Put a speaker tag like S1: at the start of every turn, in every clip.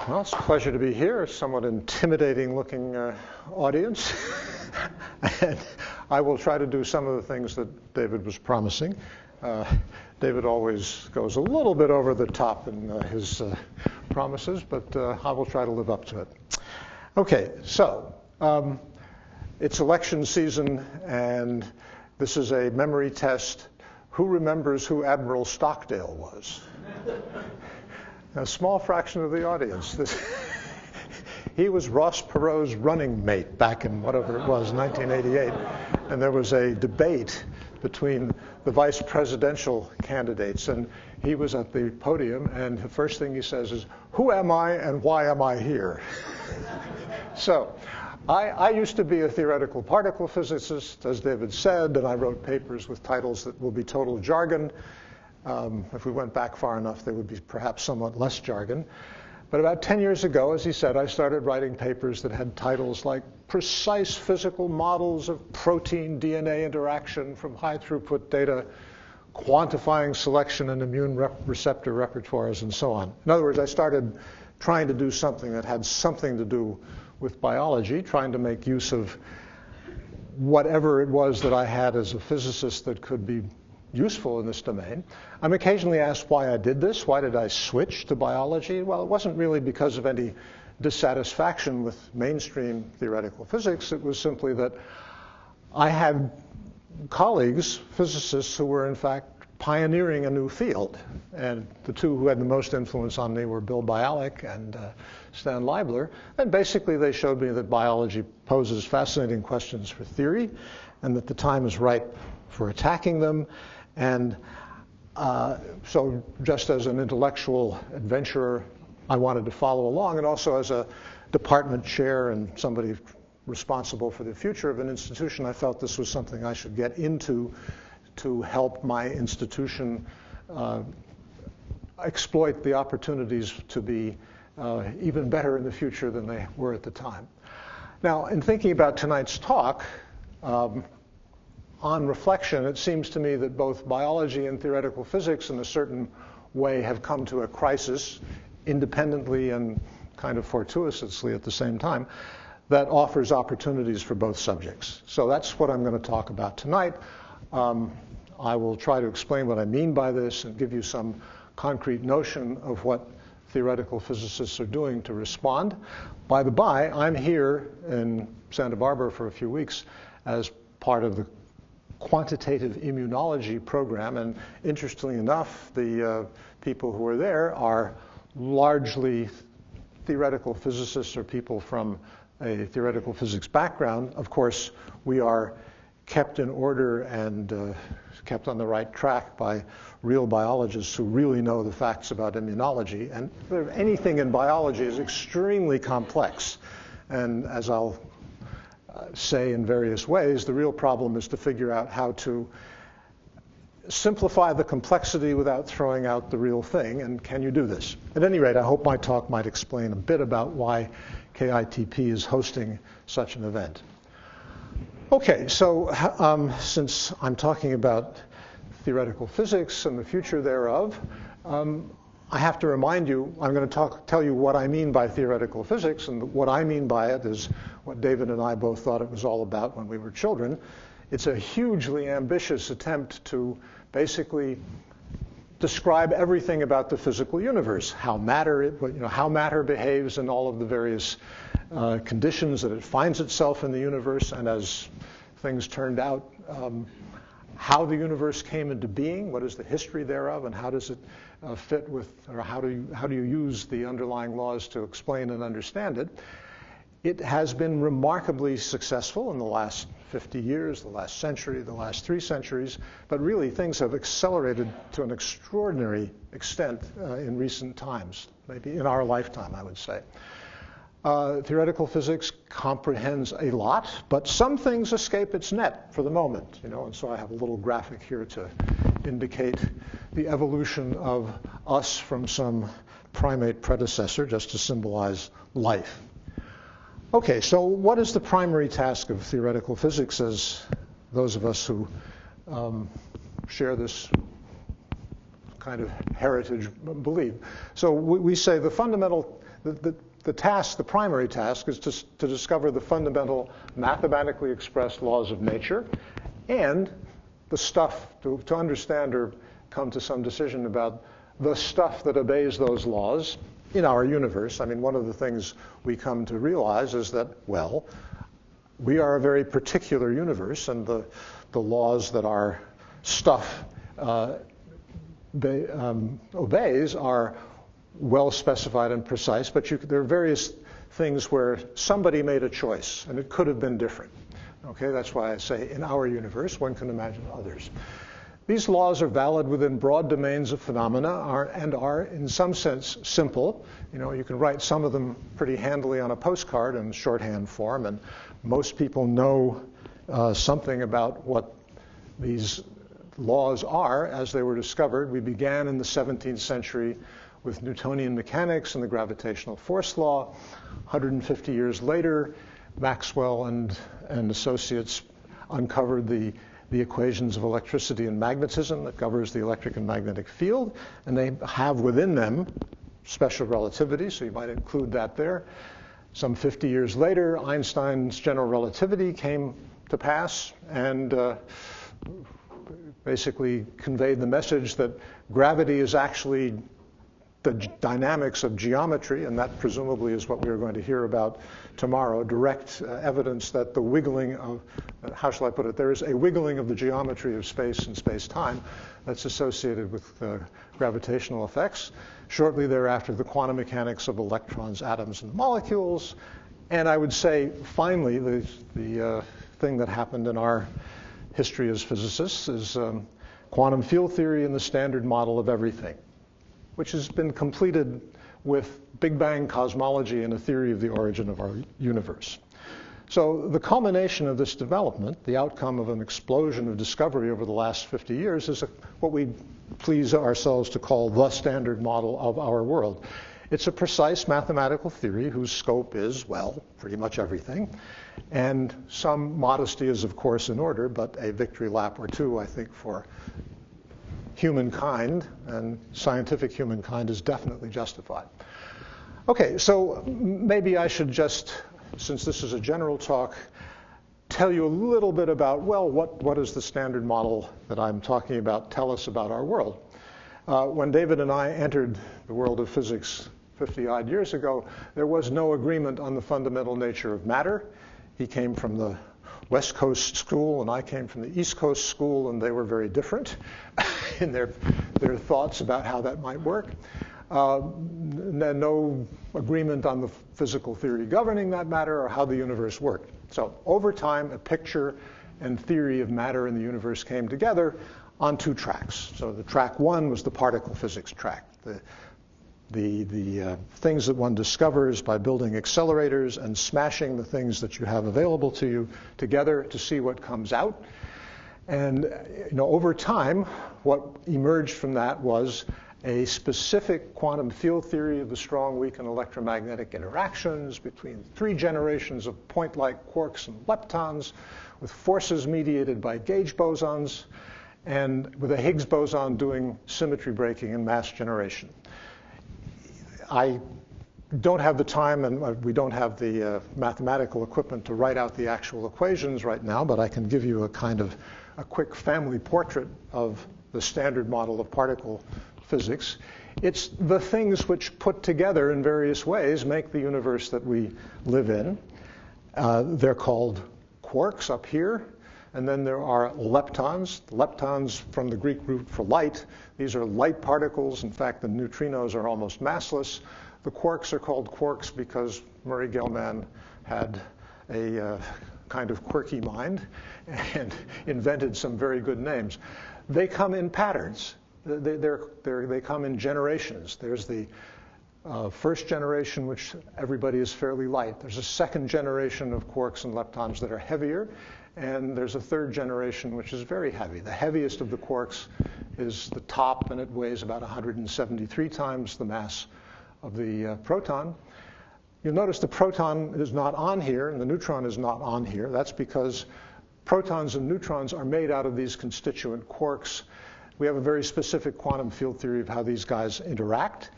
S1: Well, it's a pleasure to be here. A somewhat intimidating-looking audience. And I will try to do some of the things that David was promising. David always goes a little bit over the top in his promises, but I will try to live up to it. Okay, so it's election season, and this is a memory test. Who remembers who Admiral Stockdale was? A small fraction of the audience. He was Ross Perot's running mate back in whatever it was, 1988. And there was a debate between the vice presidential candidates. And he was at the podium, and the first thing he says is, "Who am I and why am I here?" So I used to be a theoretical particle physicist, as David said, and I wrote papers with titles that will be total jargon. If we went back far enough, there would be perhaps somewhat less jargon. But about 10 years ago, as he said, I started writing papers that had titles like Precise Physical Models of Protein-DNA Interaction from High-Throughput Data, Quantifying Selection and Immune Receptor Repertoires, and so on. In other words, I started trying to do something that had something to do with biology, trying to make use of whatever it was that I had as a physicist that could be useful in this domain. I'm occasionally asked why I did this. Why did I switch to biology? Well, it wasn't really because of any dissatisfaction with mainstream theoretical physics. It was simply that I had colleagues, physicists, who were in fact pioneering a new field. And the two who had the most influence on me were Bill Bialik and Stan Leibler. And basically they showed me that biology poses fascinating questions for theory and that the time is ripe for attacking them. And so just as an intellectual adventurer, I wanted to follow along, and also as a department chair and somebody responsible for the future of an institution, I felt this was something I should get into to help my institution exploit the opportunities to be even better in the future than they were at the time. Now, in thinking about tonight's talk, on reflection, it seems to me that both biology and theoretical physics in a certain way have come to a crisis independently and kind of fortuitously at the same time that offers opportunities for both subjects. So that's what I'm going to talk about tonight. I will try to explain what I mean by this and give you some concrete notion of what theoretical physicists are doing to respond. By the by, I'm here in Santa Barbara for a few weeks as part of the quantitative immunology program, and interestingly enough, the people who are there are largely theoretical physicists or people from a theoretical physics background. Of course, we are kept in order and kept on the right track by real biologists who really know the facts about immunology. And anything in biology is extremely complex. And as I'll say in various ways, the real problem is to figure out how to simplify the complexity without throwing out the real thing, and can you do this? At any rate, I hope my talk might explain a bit about why KITP is hosting such an event. Okay, so since I'm talking about theoretical physics and the future thereof, I have to remind you, I'm going to tell you what I mean by theoretical physics, and what I mean by it is what David and I both thought it was all about when we were children. It's a hugely ambitious attempt to basically describe everything about the physical universe, how matter behaves in all of the various conditions that it finds itself in the universe, and as things turned out, how the universe came into being, what is the history thereof, and how does it fit with, or how do you use the underlying laws to explain and understand it. It has been remarkably successful in the last 50 years, the last century, the last 3 centuries, but really things have accelerated to an extraordinary extent in recent times, maybe in our lifetime, I would say. Theoretical physics comprehends a lot, but some things escape its net for the moment, and so I have a little graphic here to indicate the evolution of us from some primate predecessor, just to symbolize life. Okay, so what is the primary task of theoretical physics, as those of us who share this kind of heritage believe? So we say the fundamental the task, the primary task, is to discover the fundamental mathematically expressed laws of nature and the stuff, to understand or come to some decision about the stuff that obeys those laws in our universe. I mean, one of the things we come to realize is that, well, we are a very particular universe, and the laws that our stuff obeys are well specified and precise, but there are various things where somebody made a choice, and it could have been different. Okay, that's why I say in our universe, one can imagine others. These laws are valid within broad domains of phenomena and are, in some sense, simple. You know, you can write some of them pretty handily on a postcard in shorthand form, and most people know something about what these laws are as they were discovered. We began in the 17th century with Newtonian mechanics and the gravitational force law. 150 years later, Maxwell and associates uncovered the equations of electricity and magnetism that governs the electric and magnetic field, and they have within them special relativity, so you might include that there. Some 50 years later, Einstein's general relativity came to pass and basically conveyed the message that gravity is actually the dynamics of geometry, and that presumably is what we are going to hear about tomorrow, direct evidence that the wiggling of, how shall I put it, there is a wiggling of the geometry of space and space-time that's associated with gravitational effects. Shortly thereafter, the quantum mechanics of electrons, atoms, and molecules. And I would say, finally, the thing that happened in our history as physicists is quantum field theory and the standard model of everything, which has been completed with Big Bang cosmology and a theory of the origin of our universe. So the culmination of this development, the outcome of an explosion of discovery over the last 50 years, is what we please ourselves to call the standard model of our world. It's a precise mathematical theory whose scope is, well, pretty much everything. And some modesty is, of course, in order, but a victory lap or two, I think, for humankind, and scientific humankind, is definitely justified. Okay, so maybe I should just, since this is a general talk, tell you a little bit about, well, what does the standard model that I'm talking about tell us about our world? When David and I entered the world of physics 50-odd years ago, there was no agreement on the fundamental nature of matter. He came from the West Coast school, and I came from the East Coast school, and they were very different in their thoughts about how that might work. No agreement on the physical theory governing that matter or how the universe worked. So over time, a picture and theory of matter in the universe came together on two tracks. So the track one was the particle physics track, the things that one discovers by building accelerators and smashing the things that you have available to you together to see what comes out. And over time, what emerged from that was a specific quantum field theory of the strong, weak, and electromagnetic interactions between 3 generations of point-like quarks and leptons, with forces mediated by gauge bosons, and with a Higgs boson doing symmetry breaking and mass generation. I don't have the time, and we don't have the mathematical equipment to write out the actual equations right now, but I can give you a quick family portrait of the standard model of particle physics. It's the things which put together in various ways make the universe that we live in. They're called quarks up here, and then there are leptons. Leptons from the Greek root for light. These are light particles. In fact, the neutrinos are almost massless. The quarks are called quarks because Murray Gell-Mann had a kind of quirky mind and invented some very good names. They come in patterns. They come in generations. There's the first generation, which everybody is fairly light. There's a second generation of quarks and leptons that are heavier. And there's a third generation, which is very heavy. The heaviest of the quarks is the top, and it weighs about 173 times the mass of the proton. You'll notice the proton is not on here, and the neutron is not on here. That's because protons and neutrons are made out of these constituent quarks. We have a very specific quantum field theory of how these guys interact.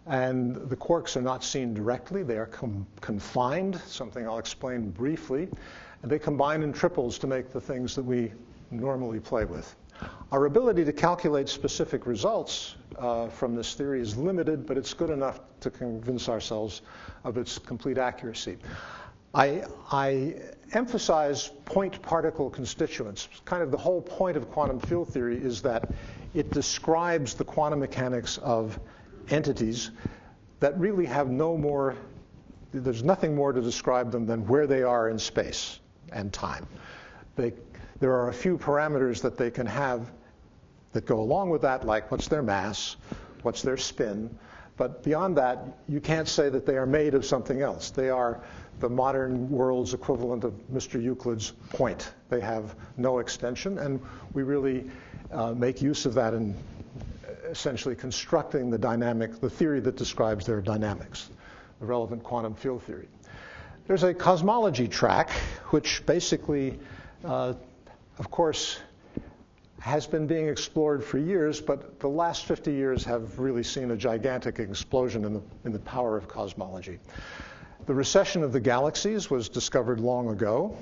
S1: And the quarks are not seen directly. They are confined, something I'll explain briefly. And they combine in triples to make the things that we normally play with. Our ability to calculate specific results from this theory is limited, but it's good enough to convince ourselves of its complete accuracy. I emphasize point particle constituents. Kind of the whole point of quantum field theory is that it describes the quantum mechanics of entities that really have there's nothing more to describe them than where they are in space and time. There are a few parameters that they can have that go along with that, like what's their mass, what's their spin. But beyond that, you can't say that they are made of something else. They are the modern world's equivalent of Mr. Euclid's point. They have no extension, and we really make use of that in essentially constructing the theory that describes their dynamics, the relevant quantum field theory. There's a cosmology track, which basically, of course, has been being explored for years, but the last 50 years have really seen a gigantic explosion in the power of cosmology. The recession of the galaxies was discovered long ago,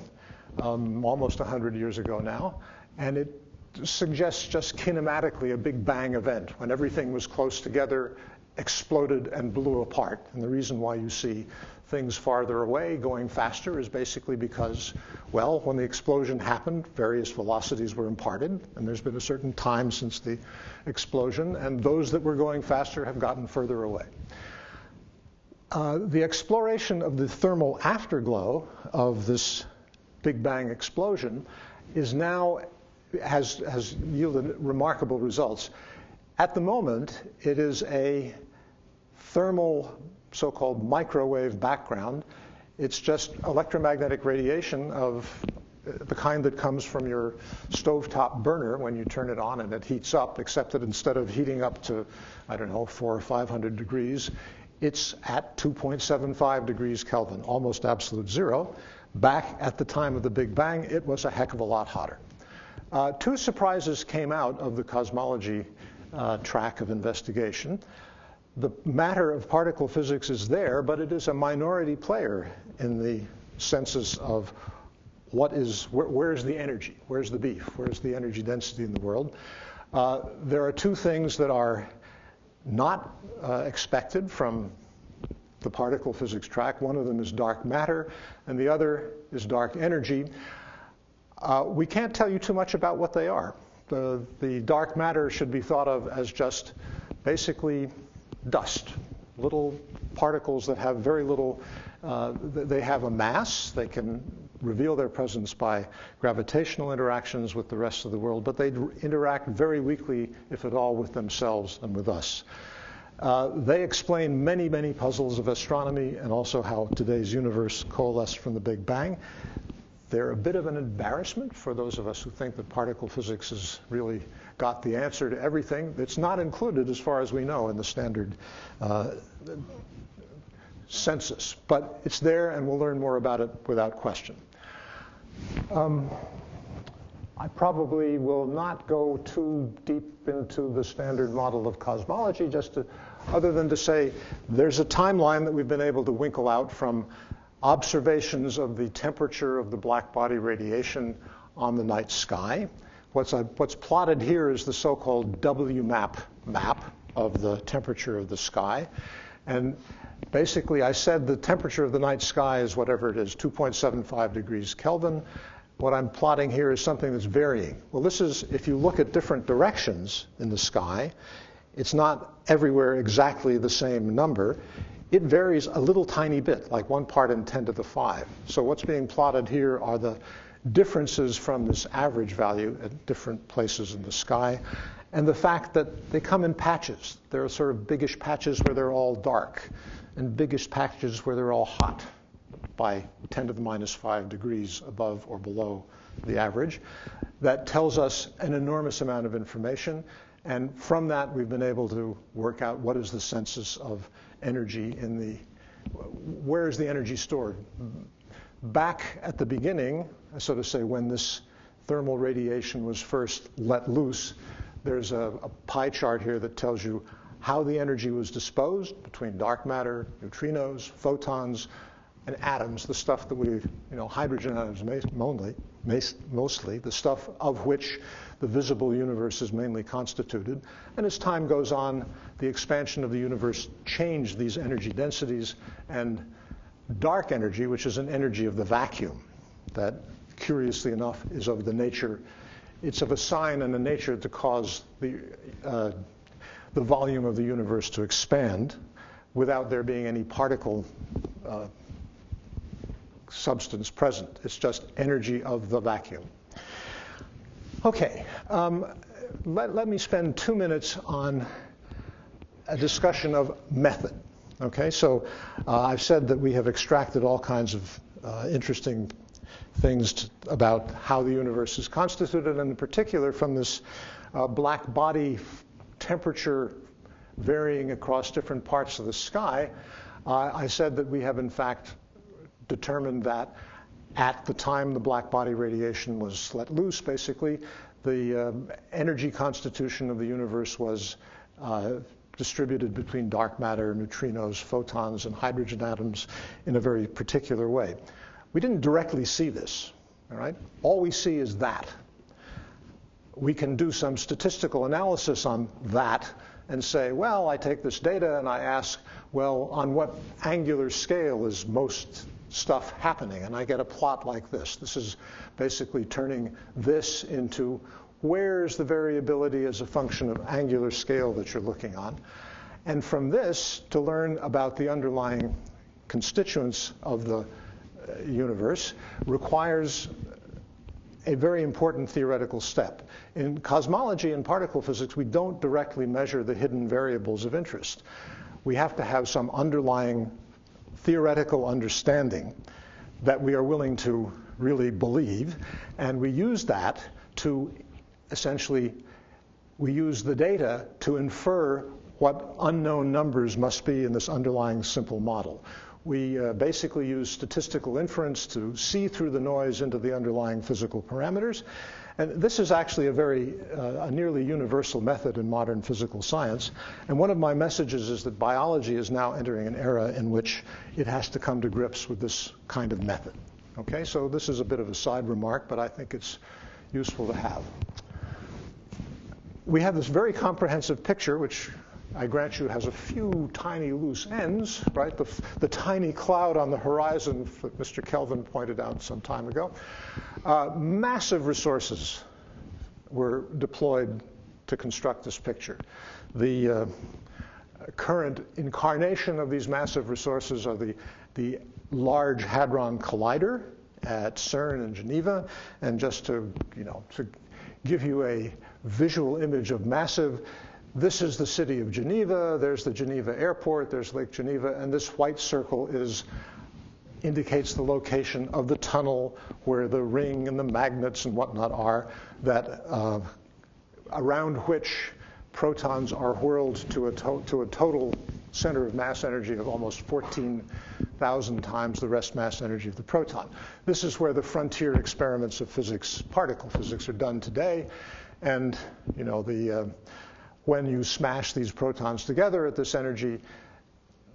S1: almost 100 years ago now, and it suggests just kinematically a Big Bang event when everything was close together, exploded, and blew apart. And the reason why you see things farther away going faster is basically because, well, when the explosion happened, various velocities were imparted, and there's been a certain time since the explosion, and those that were going faster have gotten further away. The exploration of the thermal afterglow of this Big Bang explosion has yielded remarkable results. At the moment, it is a thermal so-called microwave background. It's just electromagnetic radiation of the kind that comes from your stovetop burner when you turn it on and it heats up, except that instead of heating up to, 400 or 500 degrees, it's at 2.75 degrees Kelvin, almost absolute zero. Back at the time of the Big Bang, it was a heck of a lot hotter. Two surprises came out of the cosmology track of investigation. The matter of particle physics is there, but it is a minority player in the census of where's the energy, where's the beef, where's the energy density in the world. There are two things that are not expected from the particle physics track. One of them is dark matter, and the other is dark energy. We can't tell you too much about what they are. The dark matter should be thought of as just basically dust, little particles that have very little, they have a mass, they can reveal their presence by gravitational interactions with the rest of the world, but they interact very weakly, if at all, with themselves and with us. They explain many, many puzzles of astronomy and also how today's universe coalesced from the Big Bang. They're a bit of an embarrassment for those of us who think that particle physics has really got the answer to everything. It's not included, as far as we know, in the standard census. But it's there, and we'll learn more about it without question. I probably will not go too deep into the standard model of cosmology, other than to say there's a timeline that we've been able to winkle out from observations of the temperature of the black body radiation on the night sky. What's plotted here is the so-called WMAP map of the temperature of the sky. And basically, I said the temperature of the night sky is whatever it is, 2.75 degrees Kelvin. What I'm plotting here is something that's varying. Well, this is, if you look at different directions in the sky, it's not everywhere exactly the same number. It varies a little tiny bit, like 1 part in 10 to the 5. So what's being plotted here are the differences from this average value at different places in the sky, and the fact that they come in patches. There are sort of biggish patches where they're all dark, and biggish patches where they're all hot by 10 to the minus 5 degrees above or below the average. That tells us an enormous amount of information, and from that we've been able to work out what is the census of energy where is the energy stored. Back at the beginning, so to say, when this thermal radiation was first let loose, there's a pie chart here that tells you how the energy was disposed between dark matter, neutrinos, photons, and atoms, the stuff that we, hydrogen atoms mostly, the stuff of which the visible universe is mainly constituted. And as time goes on, the expansion of the universe changed these energy densities, and dark energy, which is an energy of the vacuum, that curiously enough is of the nature, it's of a sign and a nature to cause the volume of the universe to expand without there being any particle substance present. It's just energy of the vacuum. Okay, let me spend 2 minutes on a discussion of method. Okay, so I've said that we have extracted all kinds of interesting things about how the universe is constituted, and in particular from this black body temperature varying across different parts of the sky. I said that we have in fact determined that at the time the black body radiation was let loose, basically, the energy constitution of the universe was distributed between dark matter, neutrinos, photons, and hydrogen atoms in a very particular way. We didn't directly see this, all right? All we see is that. We can do some statistical analysis on that and say, well, I take this data and I ask, well, on what angular scale is most stuff happening? And I get a plot like this. This is basically turning this into where's the variability as a function of angular scale that you're looking on. And from this, to learn about the underlying constituents of the universe requires a very important theoretical step. In cosmology and particle physics, we don't directly measure the hidden variables of interest. We have to have some underlying theoretical understanding that we are willing to really believe, and we use that to essentially, we use the data to infer what unknown numbers must be in this underlying simple model. We basically use statistical inference to see through the noise into the underlying physical parameters. And this is actually a nearly universal method in modern physical science. And one of my messages is that biology is now entering an era in which it has to come to grips with this kind of method. Okay, so this is a bit of a side remark, but I think it's useful to have. We have this very comprehensive picture, which I grant you has a few tiny loose ends, right? The tiny cloud on the horizon that Mr. Kelvin pointed out some time ago. Massive resources were deployed to construct this picture. The current incarnation of these massive resources are the Large Hadron Collider at CERN in Geneva. And just to give you a visual image of massive, this is the city of Geneva, there's the Geneva airport, there's Lake Geneva, and this white circle indicates the location of the tunnel where the ring and the magnets and whatnot are, that around which protons are whirled to a total center of mass energy of almost 14,000 times the rest mass energy of the proton. This is where the frontier experiments of physics, particle physics, are done today, and when you smash these protons together at this energy,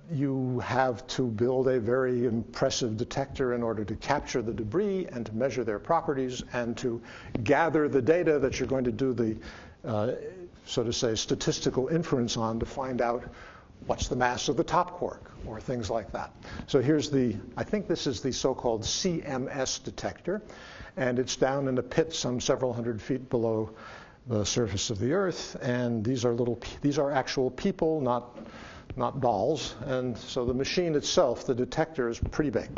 S1: you have to build a very impressive detector in order to capture the debris and to measure their properties and to gather the data that you're going to do the, so to say, statistical inference on to find out what's the mass of the top quark or things like that. So here's I think this is the so-called CMS detector, and it's down in a pit some several hundred feet below the surface of the Earth, and these are actual people, not dolls, and so the machine itself, the detector, is pretty big.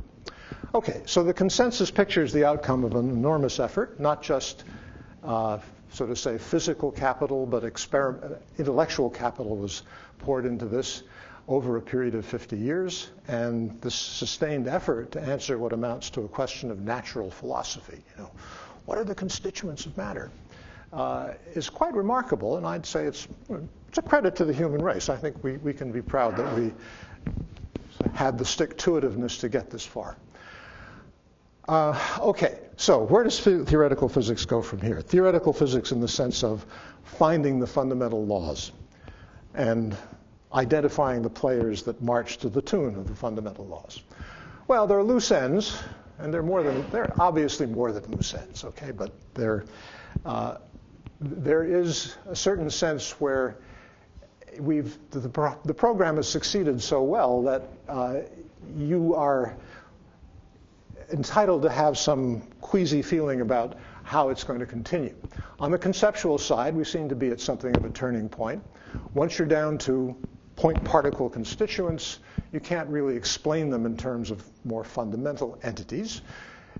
S1: Okay, so the consensus picture is the outcome of an enormous effort, not just so to say physical capital, but intellectual capital was poured into this over a period of 50 years, and this sustained effort to answer what amounts to a question of natural philosophy. What are the constituents of matter? Is quite remarkable, and I'd say it's a credit to the human race. I think we can be proud that we had the stick-to-itiveness to get this far. Okay, so where does theoretical physics go from here? Theoretical physics in the sense of finding the fundamental laws. And identifying the players that march to the tune of the fundamental laws. Well, there are loose ends, and they're obviously more than loose ends, okay? But there is a certain sense where the program has succeeded so well that you are entitled to have some queasy feeling about how it's going to continue. On the conceptual side, we seem to be at something of a turning point. Once you're down to point particle constituents, you can't really explain them in terms of more fundamental entities.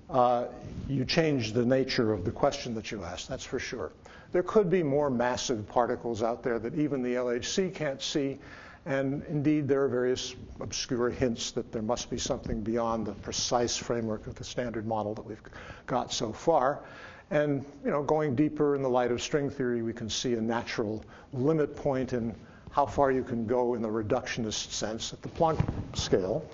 S1: You change the nature of the question that you ask, that's for sure. There could be more massive particles out there that even the LHC can't see, and indeed there are various obscure hints that there must be something beyond the precise framework of the standard model that we've got so far. And going deeper in the light of string theory, we can see a natural limit point in how far you can go in the reductionist sense at the Planck scale,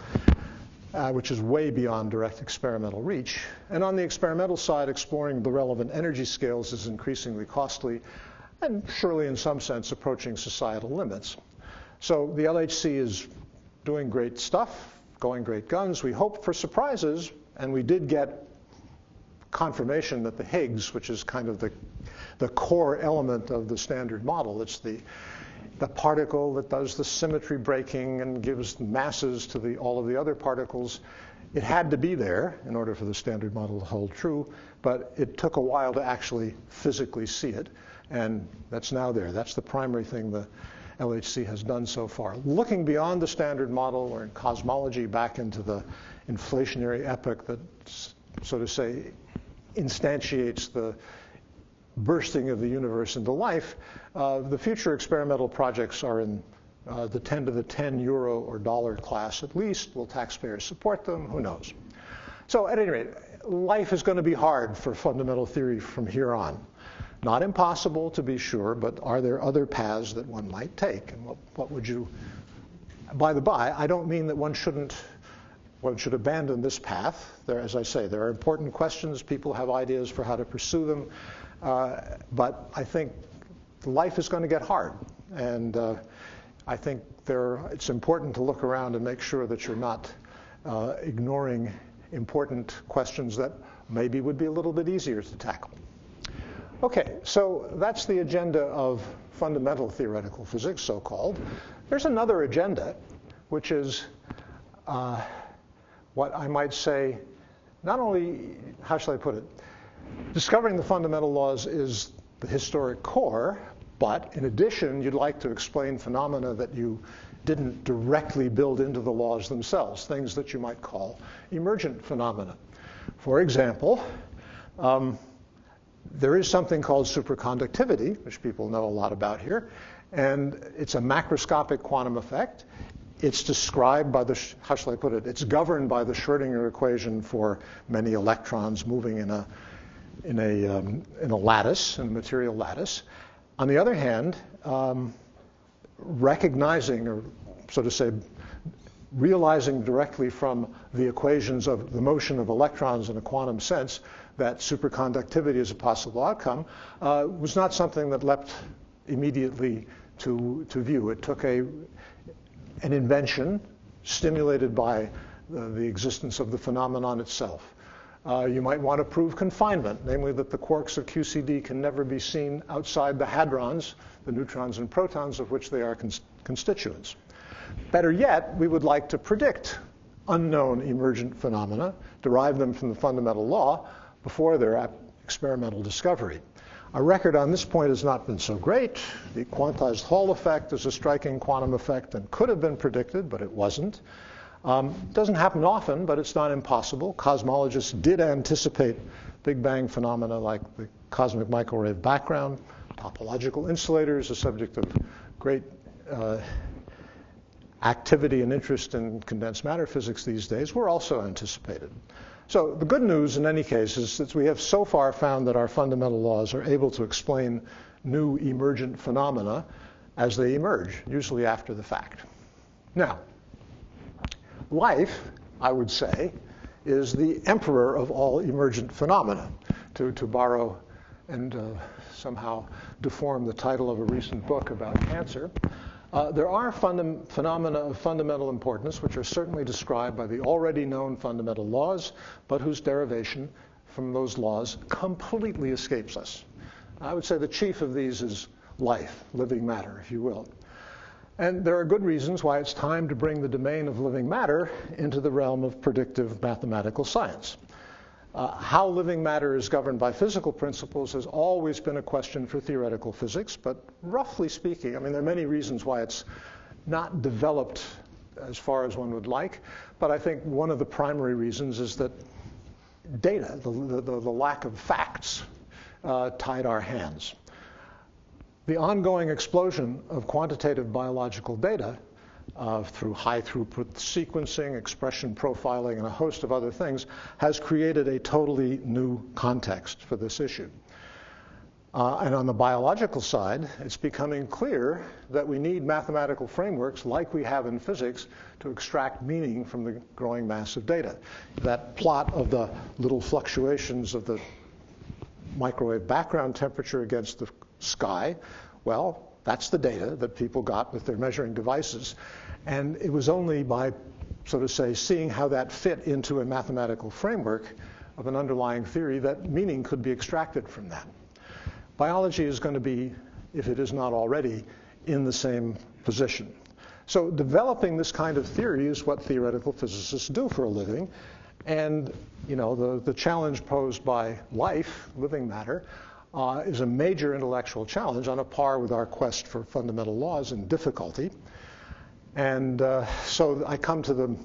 S1: which is way beyond direct experimental reach. And on the experimental side, exploring the relevant energy scales is increasingly costly and surely in some sense approaching societal limits. So the LHC is doing great stuff, going great guns. We hope for surprises, and we did get confirmation that the Higgs, which is kind of the core element of the standard model, it's the particle that does the symmetry breaking and gives masses to all of the other particles. It had to be there in order for the standard model to hold true, but it took a while to actually physically see it, and that's now there. That's the primary thing the LHC has done so far. Looking beyond the standard model, or in cosmology, back into the inflationary epoch that, so to say, instantiates the bursting of the universe into life, the future experimental projects are in the 10 to the 10 euro or dollar class at least. Will taxpayers support them? Who knows? So at any rate, life is going to be hard for fundamental theory from here on. Not impossible, to be sure, but are there other paths that one might take? And what would you... By the by, I don't mean that one should abandon this path. As I say, there are important questions. People have ideas for how to pursue them. But I think life is going to get hard. And I think it's important to look around and make sure that you're not ignoring important questions that maybe would be a little bit easier to tackle. Okay, so that's the agenda of fundamental theoretical physics, so-called. There's another agenda, which is what I might say, not only, how shall I put it, discovering the fundamental laws is the historic core, but in addition, you'd like to explain phenomena that you didn't directly build into the laws themselves, things that you might call emergent phenomena. For example, there is something called superconductivity, which people know a lot about here, and it's a macroscopic quantum effect. It's described by how shall I put it? It's governed by the Schrödinger equation for many electrons moving in a lattice, in a material lattice. On the other hand, recognizing, or so to say, realizing directly from the equations of the motion of electrons in a quantum sense that superconductivity is a possible outcome, was not something that leapt immediately to view. It took an invention stimulated by the existence of the phenomenon itself. You might want to prove confinement, namely that the quarks of QCD can never be seen outside the hadrons, the neutrons and protons of which they are constituents. Better yet, we would like to predict unknown emergent phenomena, derive them from the fundamental law before their experimental discovery. Our record on this point has not been so great. The quantized Hall effect is a striking quantum effect and could have been predicted, but it wasn't. It doesn't happen often, but it's not impossible. Cosmologists did anticipate Big Bang phenomena like the cosmic microwave background. Topological insulators, a subject of great activity and interest in condensed matter physics these days, were also anticipated. So the good news in any case is that we have so far found that our fundamental laws are able to explain new emergent phenomena as they emerge, usually after the fact. Now, life, I would say, is the emperor of all emergent phenomena, to borrow and somehow deform the title of a recent book about cancer. There are phenomena of fundamental importance which are certainly described by the already known fundamental laws, but whose derivation from those laws completely escapes us. I would say the chief of these is life, living matter, if you will. And there are good reasons why it's time to bring the domain of living matter into the realm of predictive mathematical science. How living matter is governed by physical principles has always been a question for theoretical physics, but roughly speaking, I mean, there are many reasons why it's not developed as far as one would like, but I think one of the primary reasons is that data, the lack of facts, tied our hands. The ongoing explosion of quantitative biological data through high throughput sequencing, expression profiling, and a host of other things has created a totally new context for this issue. And on the biological side, it's becoming clear that we need mathematical frameworks like we have in physics to extract meaning from the growing mass of data. That plot of the little fluctuations of the microwave background temperature against the sky, well, that's the data that people got with their measuring devices. And it was only by, so to say, seeing how that fit into a mathematical framework of an underlying theory that meaning could be extracted from that. Biology is going to be, if it is not already, in the same position. So developing this kind of theory is what theoretical physicists do for a living. And you know, the challenge posed by life, living matter, is a major intellectual challenge on a par with our quest for fundamental laws in difficulty. And so I come to the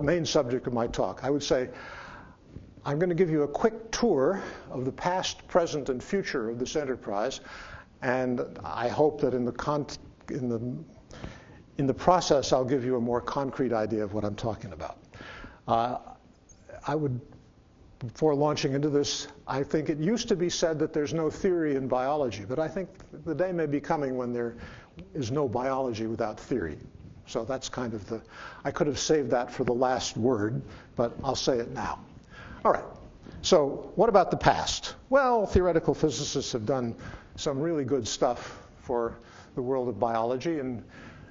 S1: main subject of my talk. I would say I'm going to give you a quick tour of the past, present, and future of this enterprise, and I hope that in the process I'll give you a more concrete idea of what I'm talking about. I would, before launching into this, I think it used to be said that there's no theory in biology, but I think the day may be coming when there is no biology without theory. So that's kind of I could have saved that for the last word, but I'll say it now. All right, so what about the past? Well, theoretical physicists have done some really good stuff for the world of biology in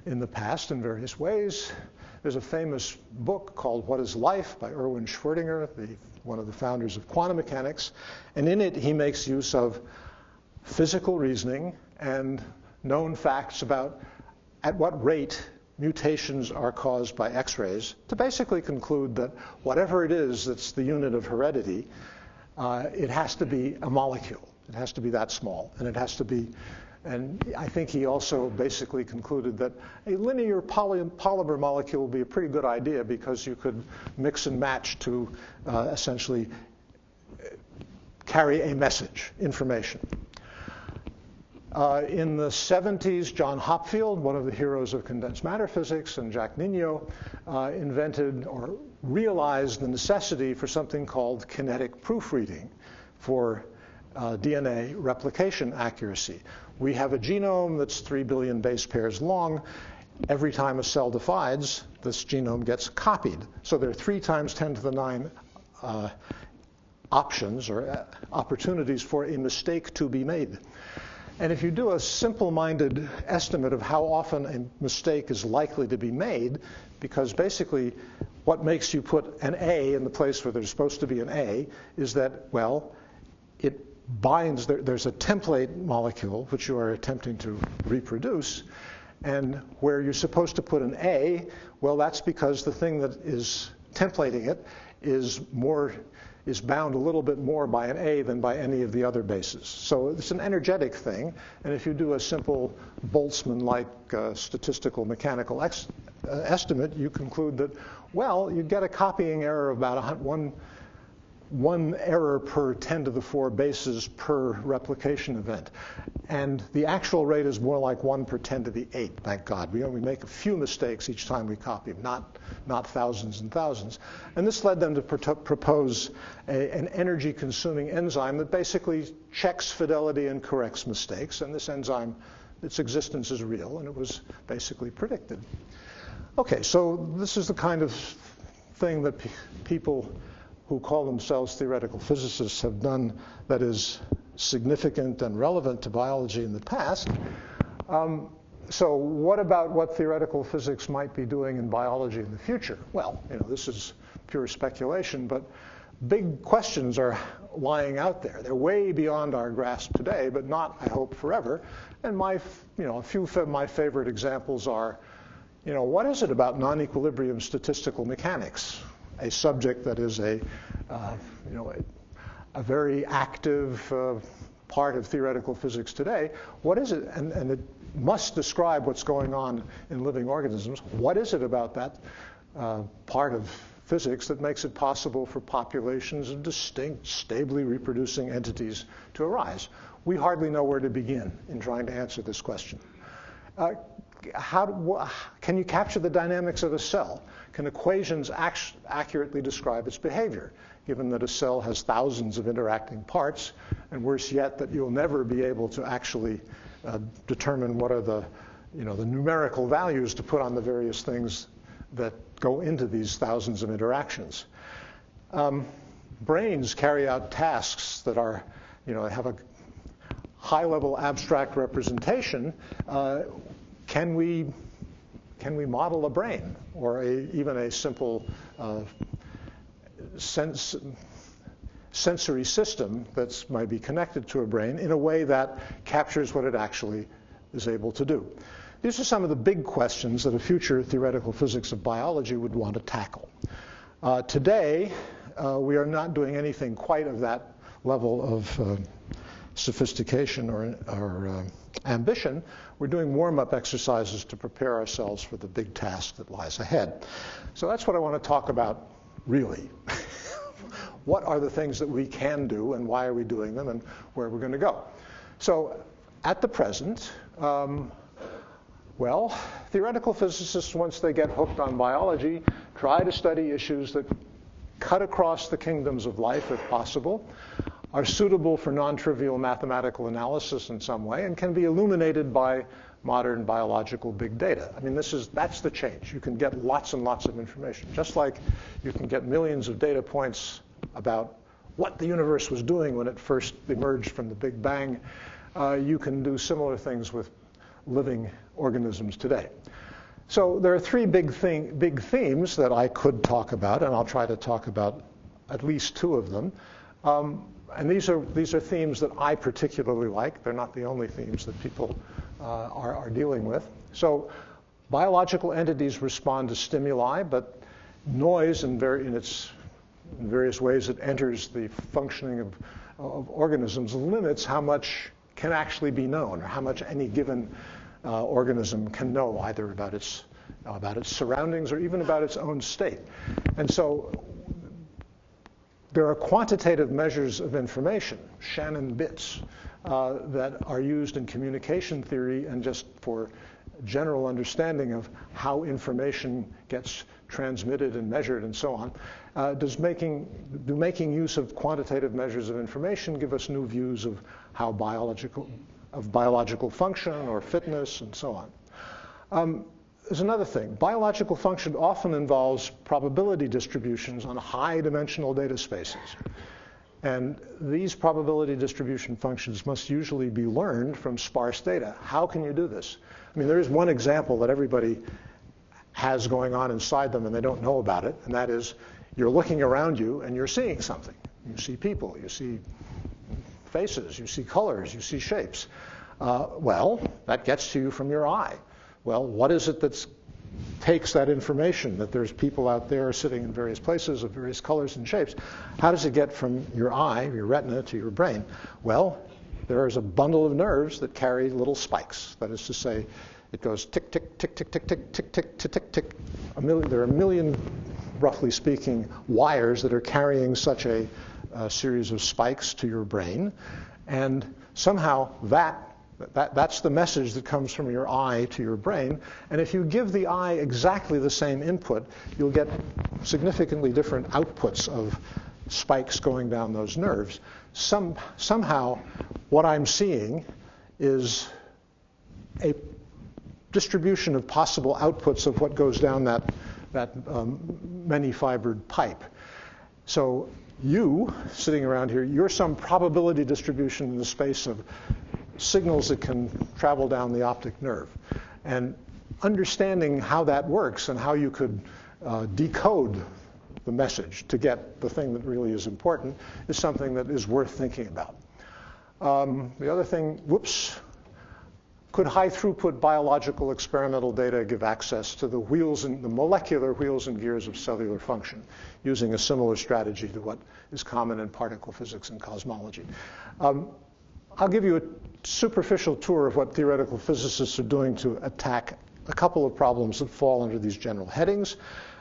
S1: the past in various ways. There's a famous book called What is Life by Erwin Schrödinger, one of the founders of quantum mechanics. And in it, he makes use of physical reasoning and known facts about at what rate mutations are caused by X-rays to basically conclude that whatever it is that's the unit of heredity, it has to be a molecule. It has to be that small, and it has to be. And I think he also basically concluded that a linear polymer molecule would be a pretty good idea because you could mix and match to essentially carry a message, information. In the 70s, John Hopfield, one of the heroes of condensed matter physics, and Jacques Nignot invented or realized the necessity for something called kinetic proofreading for DNA replication accuracy. We have a genome that's 3 billion base pairs long. Every time a cell divides, this genome gets copied. So there are 3 times 10 to the 9 options or opportunities for a mistake to be made. And if you do a simple-minded estimate of how often a mistake is likely to be made, because basically what makes you put an A in the place where there's supposed to be an A is that, well, it binds, there's a template molecule which you are attempting to reproduce, and where you're supposed to put an A, well, that's because the thing that is templating it is bound a little bit more by an A than by any of the other bases. So it's an energetic thing, and if you do a simple Boltzmann-like statistical mechanical estimate, you conclude that, well, you get a copying error of about one error per 10 to the 4 bases per replication event. And the actual rate is more like 1 per 10 to the 8, thank God. We only make a few mistakes each time we copy them, not thousands and thousands. And this led them to propose an energy-consuming enzyme that basically checks fidelity and corrects mistakes. And this enzyme, its existence is real, and it was basically predicted. Okay, so this is the kind of thing that people who call themselves theoretical physicists have done that is significant and relevant to biology in the past. So what about what theoretical physics might be doing in biology in the future? Well, this is pure speculation, but big questions are lying out there. They're way beyond our grasp today, but not, I hope, forever. And a few of my favorite examples are, what is it about non-equilibrium statistical mechanics, a subject that is a very active part of theoretical physics today? What is it? And it must describe what's going on in living organisms. What is it about that part of physics that makes it possible for populations of distinct, stably reproducing entities to arise? We hardly know where to begin in trying to answer this question. Can you capture the dynamics of a cell? Can equations accurately describe its behavior, given that a cell has thousands of interacting parts, and worse yet, that you'll never be able to actually determine what are the numerical values to put on the various things that go into these thousands of interactions. Brains carry out tasks that are, have a high-level abstract representation. Can we model a brain, or even a simple sensory system that might be connected to a brain in a way that captures what it actually is able to do? These are some of the big questions that a future theoretical physics of biology would want to tackle. Today, we are not doing anything quite of that level of sophistication or ambition. We're doing warm-up exercises to prepare ourselves for the big task that lies ahead. So that's what I want to talk about, really. What are the things that we can do, and why are we doing them, and where we're going to go? So at the present, theoretical physicists, once they get hooked on biology, try to study issues that cut across the kingdoms of life, if possible, are suitable for non-trivial mathematical analysis in some way, and can be illuminated by modern biological big data. I mean, that's the change. You can get lots and lots of information. Just like you can get millions of data points about what the universe was doing when it first emerged from the Big Bang, you can do similar things with living organisms today. So there are three big themes that I could talk about, and I'll try to talk about at least two of them. And these are themes that I particularly like. They're not the only themes that people are dealing with. So biological entities respond to stimuli, but noise in various ways it enters the functioning of organisms limits how much can actually be known, or how much any given organism can know, either about its surroundings or even about its own state. And so there are quantitative measures of information, Shannon bits, that are used in communication theory and just for general understanding of how information gets transmitted and measured and so on. Do making use of quantitative measures of information give us new views of how biological function or fitness and so on? There's another thing. Biological function often involves probability distributions on high-dimensional data spaces. And these probability distribution functions must usually be learned from sparse data. How can you do this? I mean, there is one example that everybody has going on inside them and they don't know about it, and that is you're looking around you and you're seeing something. You see people, you see faces, you see colors, you see shapes. Well, that gets to you from your eye. Well, what is it that takes that information, that there's people out there sitting in various places of various colors and shapes? How does it get from your eye, your retina, to your brain? Well, there is a bundle of nerves that carry little spikes. That is to say, it goes tick, tick, tick, tick, tick, tick, tick, tick, tick, tick, tick. There are a million, roughly speaking, wires that are carrying such a series of spikes to your brain. And somehow that's the message that comes from your eye to your brain. And if you give the eye exactly the same input, you'll get significantly different outputs of spikes going down those nerves. Somehow, what I'm seeing is a distribution of possible outputs of what goes down that many-fibered pipe. So you, sitting around here, you're some probability distribution in the space of signals that can travel down the optic nerve. And understanding how that works and how you could decode the message to get the thing that really is important is something that is worth thinking about. The other thing, could high throughput biological experimental data give access to the wheels and the molecular wheels and gears of cellular function using a similar strategy to what is common in particle physics and cosmology? I'll give you a superficial tour of what theoretical physicists are doing to attack a couple of problems that fall under these general headings,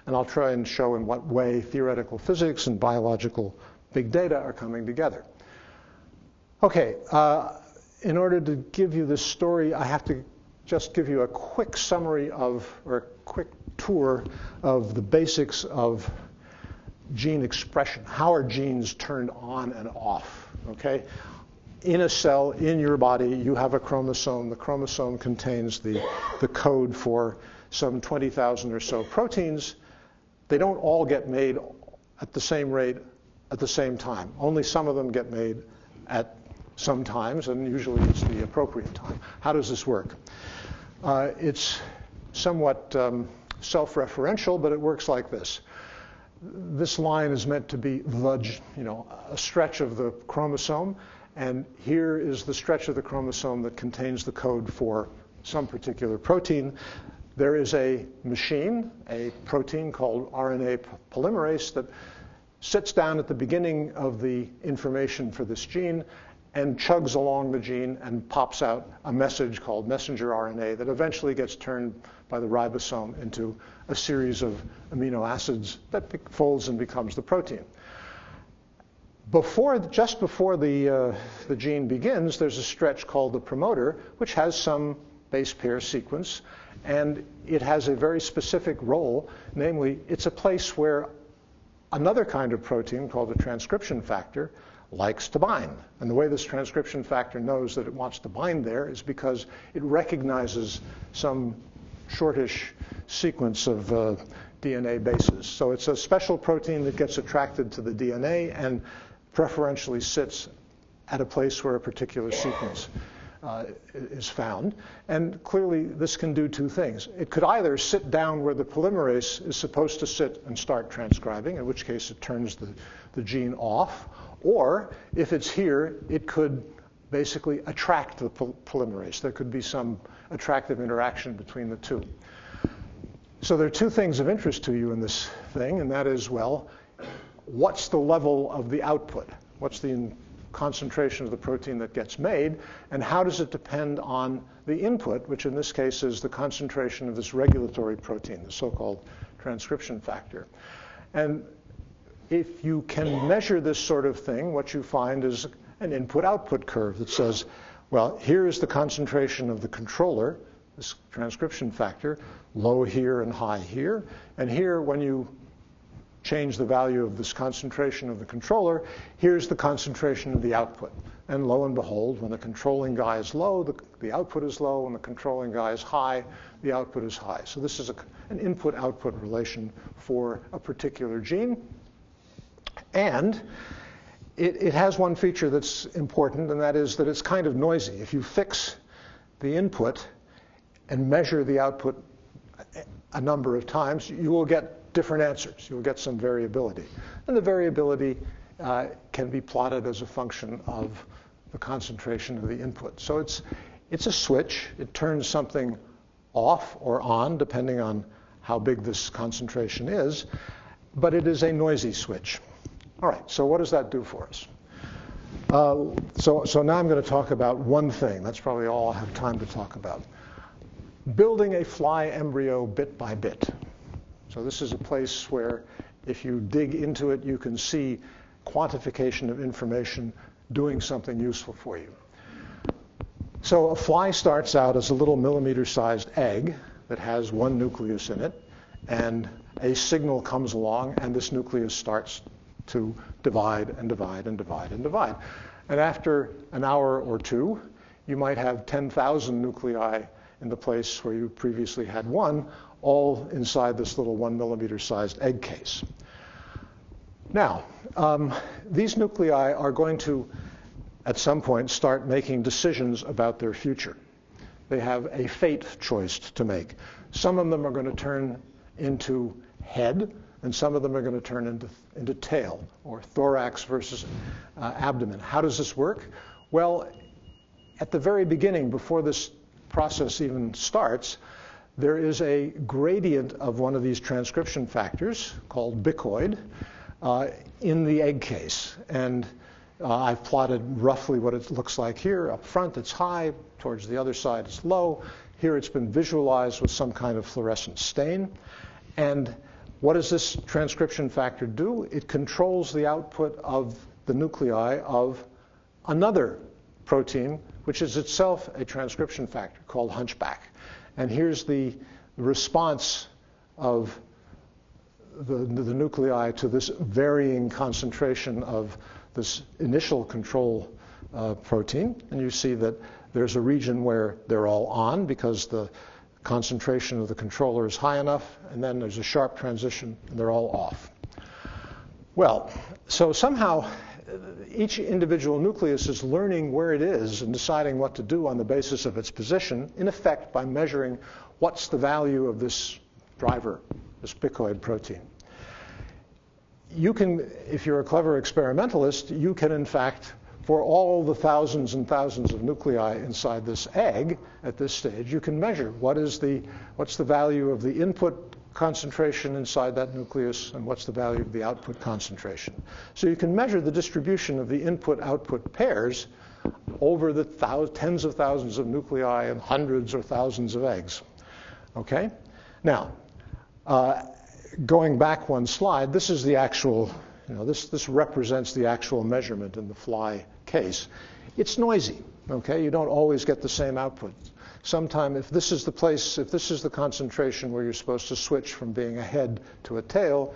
S1: and I'll try and show in what way theoretical physics and biological big data are coming together. Okay, in order to give you this story, I have to just give you a quick summary of, or a quick tour of the basics of gene expression. How are genes turned on and off, okay? In a cell, in your body, you have a chromosome. The chromosome contains the code for some 20,000 or so proteins. They don't all get made at the same rate at the same time. Only some of them get made at some times, and usually it's the appropriate time. How does this work? It's somewhat self-referential, but it works like this. This line is meant to be a stretch of the chromosome, and here is the stretch of the chromosome that contains the code for some particular protein. There is a machine, a protein called RNA polymerase, that sits down at the beginning of the information for this gene and chugs along the gene and pops out a message called messenger RNA that eventually gets turned by the ribosome into a series of amino acids that folds and becomes the protein. Just before the gene begins, there's a stretch called the promoter, which has some base pair sequence, and it has a very specific role. Namely, it's a place where another kind of protein called the transcription factor likes to bind. And the way this transcription factor knows that it wants to bind there is because it recognizes some shortish sequence of DNA bases. So it's a special protein that gets attracted to the DNA and preferentially sits at a place where a particular sequence is found. And clearly, this can do two things. It could either sit down where the polymerase is supposed to sit and start transcribing, in which case it turns the gene off, or if it's here, it could basically attract the polymerase. There could be some attractive interaction between the two. So there are two things of interest to you in this thing, and that is, well, what's the level of the output? What's the concentration of the protein that gets made, and how does it depend on the input, which in this case is the concentration of this regulatory protein, the so-called transcription factor. And if you can measure this sort of thing, what you find is an input-output curve that says, well, here is the concentration of the controller, this transcription factor, low here and high here, and here when you change the value of this concentration of the controller, here's the concentration of the output. And lo and behold, when the controlling guy is low, the output is low. When the controlling guy is high, the output is high. So this is an input-output relation for a particular gene. And it has one feature that's important, and that is that it's kind of noisy. If you fix the input and measure the output a number of times, you will get different answers. You'll get some variability. And the variability can be plotted as a function of the concentration of the input. So it's a switch. It turns something off or on, depending on how big this concentration is. But it is a noisy switch. All right, so what does that do for us? So now I'm going to talk about one thing. That's probably all I have time to talk about. Building a fly embryo bit by bit. So this is a place where if you dig into it, you can see quantification of information doing something useful for you. So a fly starts out as a little millimeter-sized egg that has one nucleus in it, and a signal comes along, and this nucleus starts to divide and divide and divide and divide. And after an hour or two, you might have 10,000 nuclei in the place where you previously had one, all inside this little 1 millimeter-sized egg case. Now, these nuclei are going to, at some point, start making decisions about their future. they have a fate choice to make. Some of them are going to turn into head, and some of them are going to turn into tail, or thorax versus abdomen. How does this work? Well, at the very beginning, before this process even starts, there is a gradient of one of these transcription factors called bicoid in the egg case. And I've plotted roughly what it looks like here. Up front, it's high. Towards the other side, it's low. Here, it's been visualized with some kind of fluorescent stain. And what does this transcription factor do? It controls the output of the nuclei of another protein, which is itself a transcription factor called hunchback. And here's the response of the nuclei to this varying concentration of this initial control protein. And you see that there's a region where they're all on because the concentration of the controller is high enough, and then there's a sharp transition and they're all off. Well, so somehow each individual nucleus is learning where it is and deciding what to do on the basis of its position, in effect by measuring what's the value of this driver, this bicoid protein. You can, if you're a clever experimentalist, you can in fact, for all the thousands and thousands of nuclei inside this egg at this stage, you can measure what's the value of the input concentration inside that nucleus and what's the value of the output concentration. So you can measure the distribution of the input-output pairs over the tens of thousands of nuclei and hundreds or thousands of eggs. Okay? Now, going back one slide, this is the actual, this represents the actual measurement in the fly case. It's noisy, okay? You don't always get the same output. Sometime, if this is the concentration where you're supposed to switch from being a head to a tail,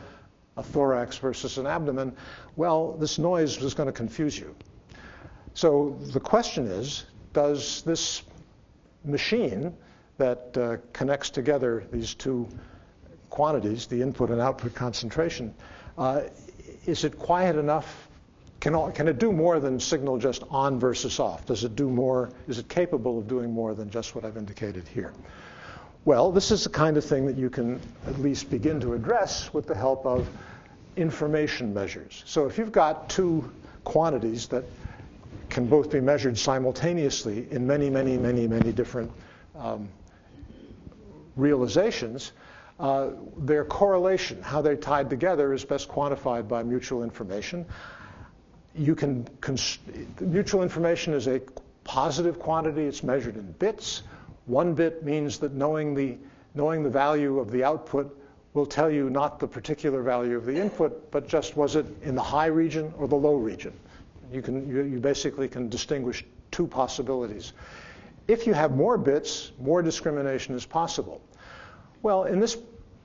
S1: a thorax versus an abdomen, well, this noise is going to confuse you. So the question is, does this machine that connects together these two quantities, the input and output concentration, is it quiet enough? Can it do more than signal just on versus off? Does it do more? Is it capable of doing more than just what I've indicated here? Well, this is the kind of thing that you can at least begin to address with the help of information measures. So if you've got two quantities that can both be measured simultaneously in many, many, many, many different realizations, their correlation, how they're tied together, is best quantified by mutual information. Mutual information is a positive quantity. It's measured in bits. 1 bit means that knowing the value of the output will tell you not the particular value of the input, but just was it in the high region or the low region. You basically can distinguish two possibilities. If you have more bits, more discrimination is possible. Well, in this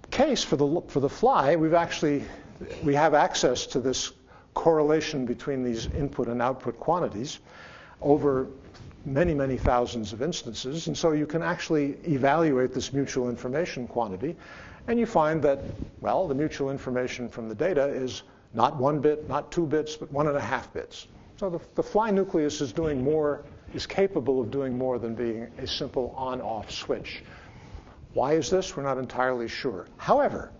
S1: case, for the fly, we have access to this correlation between these input and output quantities over many, many thousands of instances. And so you can actually evaluate this mutual information quantity. And you find that, well, the mutual information from the data is not 1 bit, not 2 bits, but 1.5 bits. So the fly nucleus is capable of doing more than being a simple on-off switch. Why is this? We're not entirely sure. However,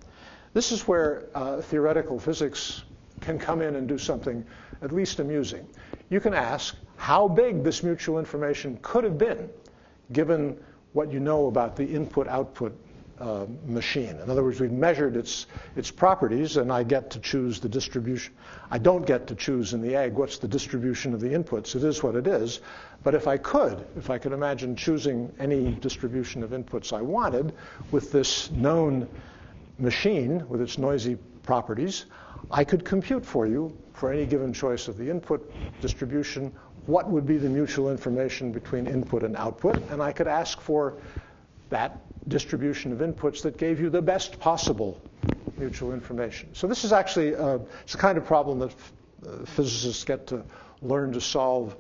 S1: this is where theoretical physics can come in and do something at least amusing. You can ask how big this mutual information could have been given what you know about the input-output machine. In other words, we've measured its properties, and I get to choose the distribution. I don't get to choose in the egg what's the distribution of the inputs. It is what it is. But if I could imagine choosing any distribution of inputs I wanted with this known machine with its noisy properties, I could compute for you, for any given choice of the input distribution, what would be the mutual information between input and output, and I could ask for that distribution of inputs that gave you the best possible mutual information. So this is actually it's the kind of problem that physicists get to learn to solve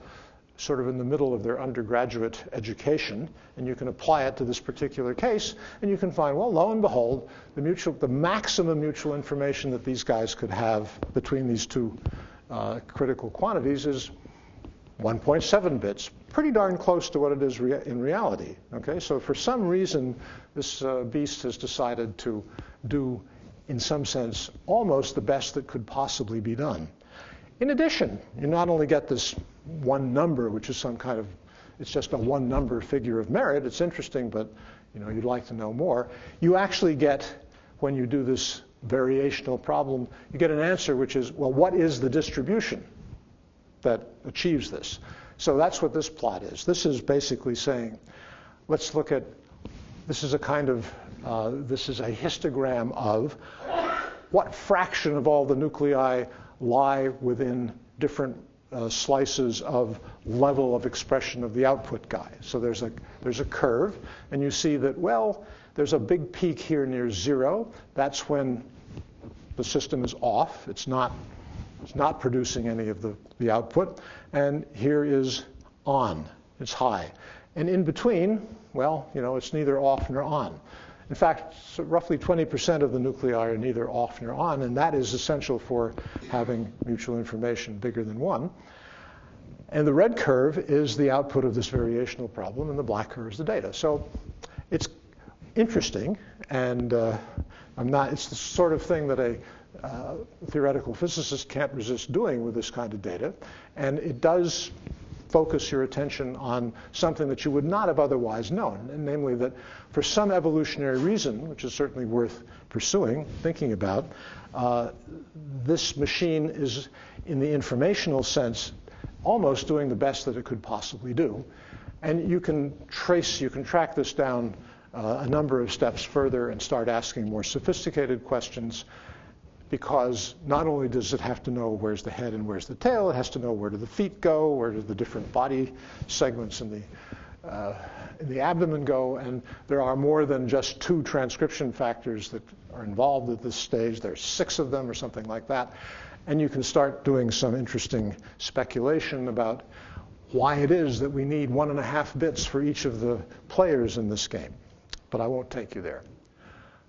S1: sort of in the middle of their undergraduate education, and you can apply it to this particular case, and you can find, well, lo and behold, the maximum mutual information that these guys could have between these two critical quantities is 1.7 bits. pretty darn close to what it is in reality. Okay, so for some reason, this beast has decided to do, in some sense, almost the best that could possibly be done. In addition, you not only get this one number, which is some kind of, it's just a one number figure of merit. It's interesting, but you'd like to know more. You actually get, when you do this variational problem, you get an answer which is, well, what is the distribution that achieves this? So that's what this plot is. This is basically saying, let's look at, this is a kind of, this is a histogram of what fraction of all the nuclei lie within different slices of level of expression of the output guy. So there's a curve, and you see that, well, there's a big peak here near 0. That's when the system is off. It's not producing any of the output. And here is on. It's high. And in between, well, it's neither off nor on. In fact, so roughly 20% of the nuclei are neither off nor on, and that is essential for having mutual information bigger than 1. And the red curve is the output of this variational problem, and the black curve is the data. So it's interesting, and it's the sort of thing that a theoretical physicist can't resist doing with this kind of data. And it does focus your attention on something that you would not have otherwise known, and namely that for some evolutionary reason, which is certainly worth pursuing, thinking about, this machine is, in the informational sense, almost doing the best that it could possibly do. And you can track this down a number of steps further and start asking more sophisticated questions, because not only does it have to know where's the head and where's the tail, it has to know where do the feet go, where do the different body segments in the abdomen go, and there are more than just 2 transcription factors that are involved at this stage. There's 6 of them or something like that. And you can start doing some interesting speculation about why it is that we need 1.5 bits for each of the players in this game. But I won't take you there.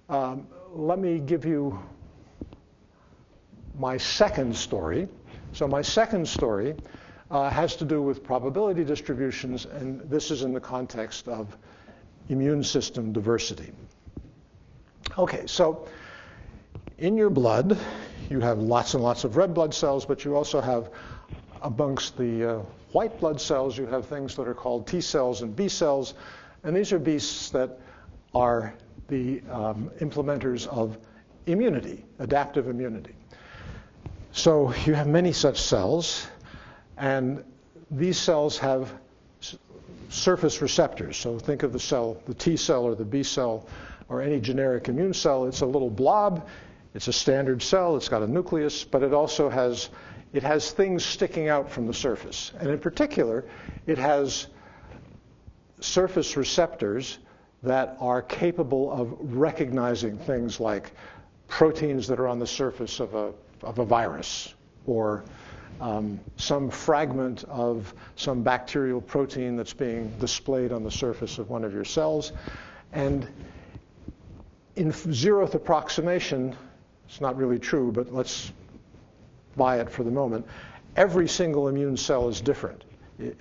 S1: Let me give you my second story. So my second story has to do with probability distributions, and this is in the context of immune system diversity. Okay, so in your blood, you have lots and lots of red blood cells, but you also have, amongst the white blood cells, you have things that are called T cells and B cells, and these are beasts that are the implementers of immunity, adaptive immunity. So you have many such cells, and these cells have surface receptors. So think of the cell, the T cell or the B cell, or any generic immune cell. It's a little blob. It's a standard cell. It's got a nucleus, but it also has things sticking out from the surface. And in particular, it has surface receptors that are capable of recognizing things like proteins that are on the surface of a virus, or some fragment of some bacterial protein that's being displayed on the surface of one of your cells. And in 0th approximation, it's not really true, but let's buy it for the moment, every single immune cell is different.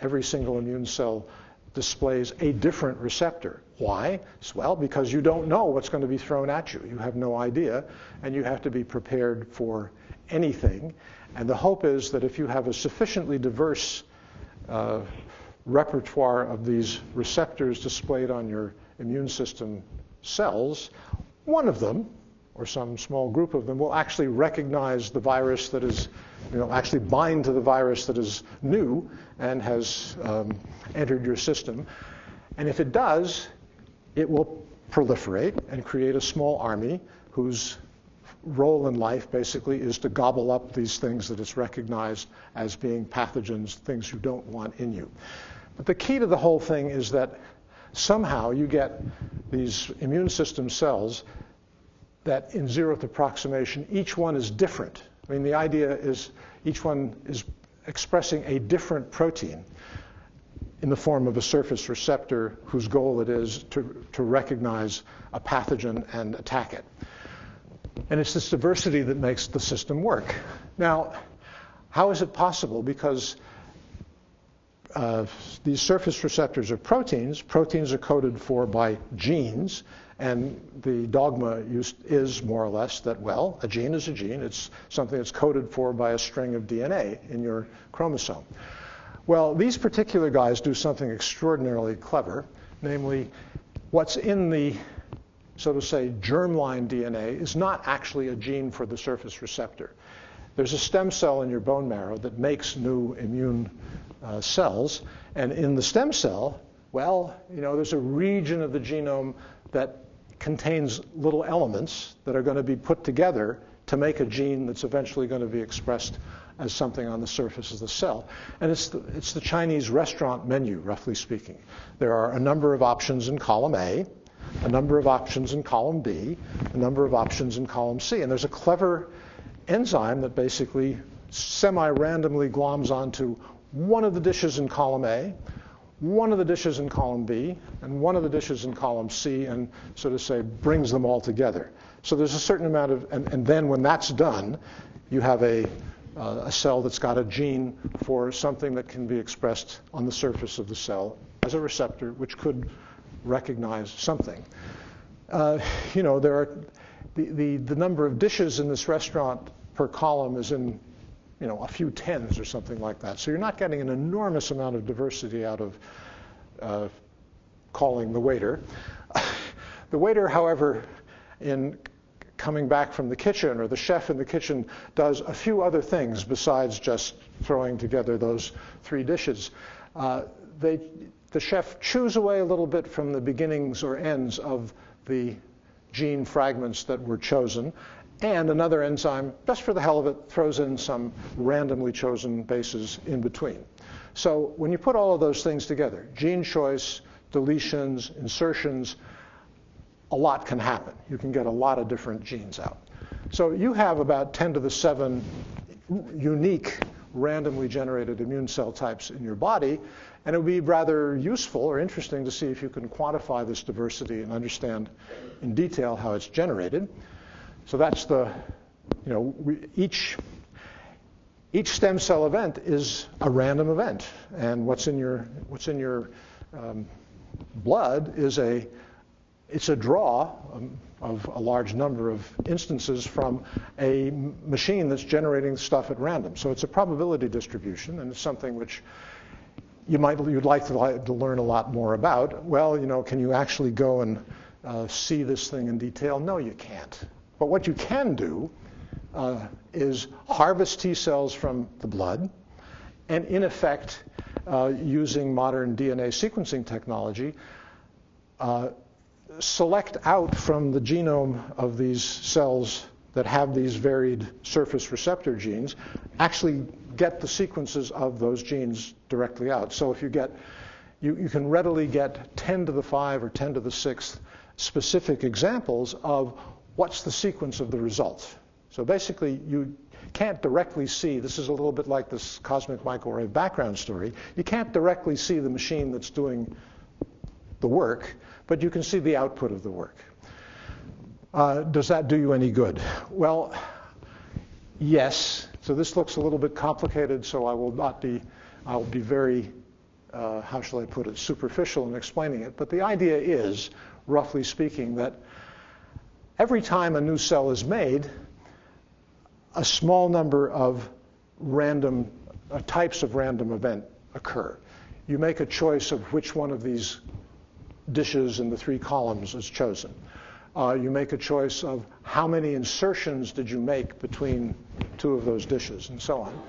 S1: Every single immune cell displays a different receptor. Why? Well, because you don't know what's going to be thrown at you. You have no idea, and you have to be prepared for anything. And the hope is that if you have a sufficiently diverse repertoire of these receptors displayed on your immune system cells, one of them, or some small group of them, will actually recognize the virus that is, actually bind to the virus that is new and has entered your system. And if it does, it will proliferate and create a small army whose role in life basically is to gobble up these things that it's recognized as being pathogens, things you don't want in you. But the key to the whole thing is that somehow you get these immune system cells that in 0th approximation, each one is different. I mean, the idea is each one is expressing a different protein in the form of a surface receptor whose goal it is to recognize a pathogen and attack it. And it's this diversity that makes the system work. Now, how is it possible? Because these surface receptors are proteins. Proteins are coded for by genes. And the dogma is more or less that, well, a gene is a gene. It's something that's coded for by a string of DNA in your chromosome. Well, these particular guys do something extraordinarily clever, namely, what's in the, so to say, germline DNA is not actually a gene for the surface receptor. There's a stem cell in your bone marrow that makes new immune cells. And in the stem cell, well, there's a region of the genome that contains little elements that are going to be put together to make a gene that's eventually going to be expressed as something on the surface of the cell. And it's the Chinese restaurant menu, roughly speaking. There are a number of options in column A, a number of options in column B, a number of options in column C. And there's a clever enzyme that basically semi-randomly gloms onto one of the dishes in column A, one of the dishes in column B, and one of the dishes in column C, and so to say, brings them all together. So there's a certain amount of, and then when that's done, you have a cell that's got a gene for something that can be expressed on the surface of the cell as a receptor, which could recognize something. There are the number of dishes in this restaurant per column is in a few tens or something like that. So you're not getting an enormous amount of diversity out of calling the waiter. The waiter, however, in coming back from the kitchen, or the chef in the kitchen, does a few other things besides just throwing together those three dishes. The chef chews away a little bit from the beginnings or ends of the gene fragments that were chosen, and another enzyme, just for the hell of it, throws in some randomly chosen bases in between. So when you put all of those things together, gene choice, deletions, insertions, a lot can happen. You can get a lot of different genes out. So you have about 10 to the 7 unique randomly generated immune cell types in your body, and it would be rather useful or interesting to see if you can quantify this diversity and understand in detail how it's generated. So that's each stem cell event is a random event, and what's in your blood is it's a draw of a large number of instances from a machine that's generating stuff at random. So it's a probability distribution, and it's something which you'd like to learn a lot more about. Well, can you actually go and see this thing in detail? No, you can't. But what you can do is harvest T cells from the blood, and in effect, using modern DNA sequencing technology, select out from the genome of these cells that have these varied surface receptor genes, actually get the sequences of those genes directly out. So if you can readily get 10 to the 5 or 10 to the 6th specific examples of what's the sequence of the result. So basically, you can't directly see, this is a little bit like this cosmic microwave background story, you can't directly see the machine that's doing the work, but you can see the output of the work. Does that do you any good? Well, yes. So this looks a little bit complicated, so I'll be very, how shall I put it, superficial in explaining it. But the idea is, roughly speaking, that every time a new cell is made, a small number of random types of random event occur. You make a choice of which one of these dishes in the 3 columns is chosen. You make a choice of how many insertions did you make between 2 of those dishes, and so on.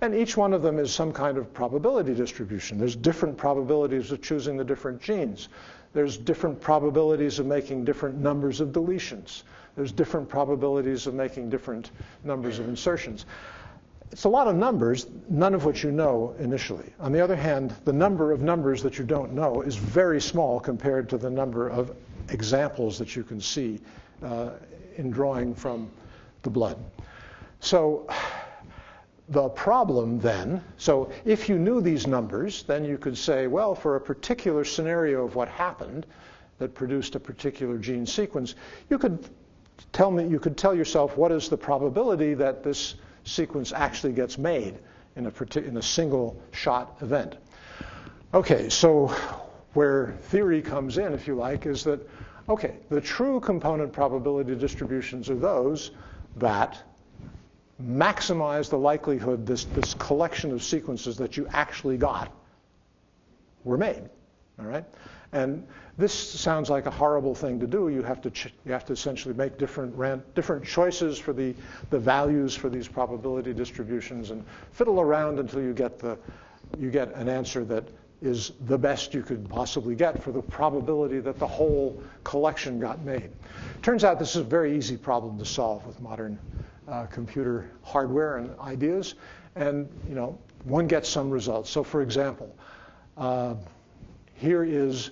S1: And each one of them is some kind of probability distribution. There's different probabilities of choosing the different genes. There's different probabilities of making different numbers of deletions. There's different probabilities of making different numbers of insertions. It's a lot of numbers, none of which you know initially. On the other hand, the number of numbers that you don't know is very small compared to the number of examples that you can see in drawing from the blood. So the problem then, so if you knew these numbers, then you could say, well, for a particular scenario of what happened that produced a particular gene sequence, you could tell yourself what is the probability that this sequence actually gets made in a single shot event. Okay, so where theory comes in, if you like, is that, okay, the true component probability distributions are those that maximize the likelihood this collection of sequences that you actually got were made, all right? And this sounds like a horrible thing to do. You have to essentially make different choices for the values for these probability distributions and fiddle around until you get an answer that is the best you could possibly get for the probability that the whole collection got made. Turns out this is a very easy problem to solve with modern computer hardware and ideas, and one gets some results. So for example, here is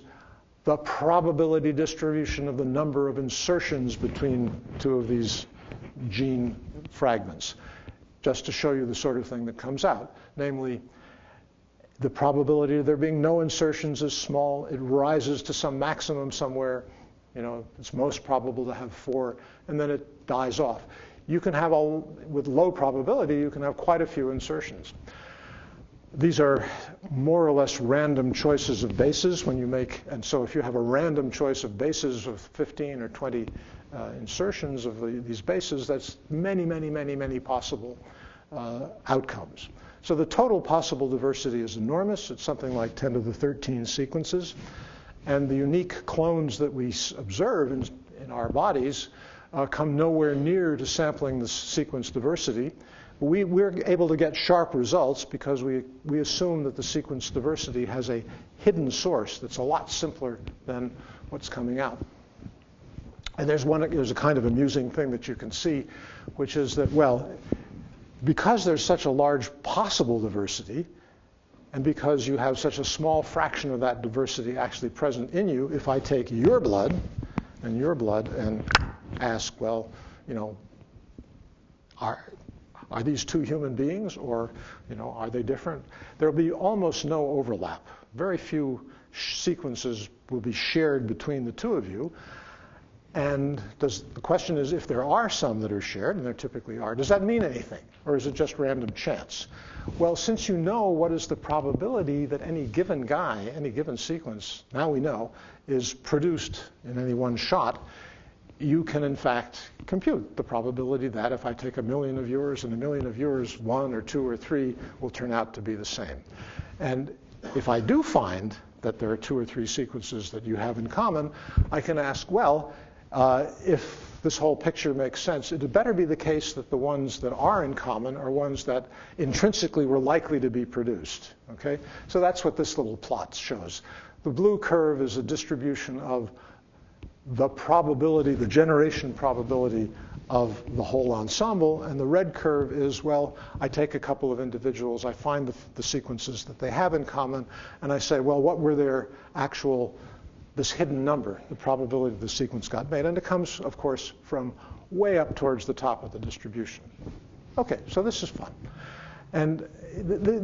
S1: the probability distribution of the number of insertions between two of these gene fragments, just to show you the sort of thing that comes out. Namely, the probability of there being no insertions is small. It rises to some maximum somewhere. It's most probable to have 4, and then it dies off. You can have, with low probability, you can have quite a few insertions. These are more or less random choices of bases when you make, and so if you have a random choice of bases of 15 or 20 insertions of these bases, that's many, many, many, many possible outcomes. So the total possible diversity is enormous. It's something like 10 to the 13 sequences. And the unique clones that we observe in our bodies come nowhere near to sampling the sequence diversity. We're able to get sharp results because we assume that the sequence diversity has a hidden source that's a lot simpler than what's coming out. And there's a kind of amusing thing that you can see, which is that, well, because there's such a large possible diversity, and because you have such a small fraction of that diversity actually present in you, if I take your blood and ask, well, are these two human beings, or are they different? There'll be almost no overlap. Very few sequences will be shared between the two of you. And the question is, if there are some that are shared, and there typically are, does that mean anything? Or is it just random chance? Well, since you know what is the probability that any given guy, any given sequence, now we know, is produced in any one shot, you can in fact compute the probability that if I take 1,000,000 of yours and 1,000,000 of yours, 1 or 2 or 3 will turn out to be the same. And if I do find that there are 2 or 3 sequences that you have in common, I can ask, well, if this whole picture makes sense, it had better be the case that the ones that are in common are ones that intrinsically were likely to be produced. Okay? So that's what this little plot shows. The blue curve is a distribution of the probability, the generation probability of the whole ensemble, and the red curve is, well, I take a couple of individuals, I find the sequences that they have in common, and I say, well, what were their actual, this hidden number, the probability the sequence got made, and it comes, of course, from way up towards the top of the distribution. Okay, so this is fun. And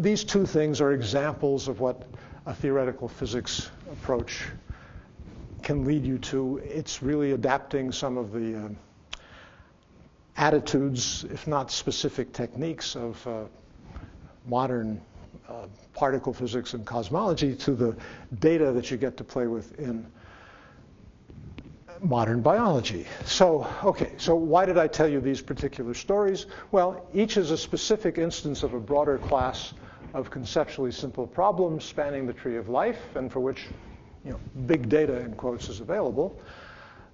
S1: these two things are examples of what a theoretical physics approach can lead you to. It's really adapting some of the attitudes, if not specific techniques, of modern particle physics and cosmology to the data that you get to play with in modern biology. So, okay, so why did I tell you these particular stories? Well, each is a specific instance of a broader class of conceptually simple problems spanning the tree of life, and for which big data, in quotes, is available.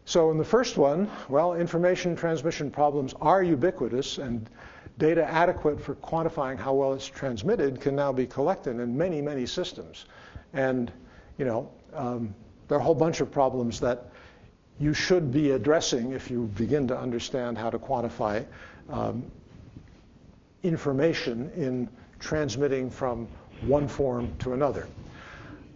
S1: So in the first one, well, information transmission problems are ubiquitous, and data adequate for quantifying how well it's transmitted can now be collected in many, many systems. And there are a whole bunch of problems that you should be addressing if you begin to understand how to quantify information in transmitting from one form to another.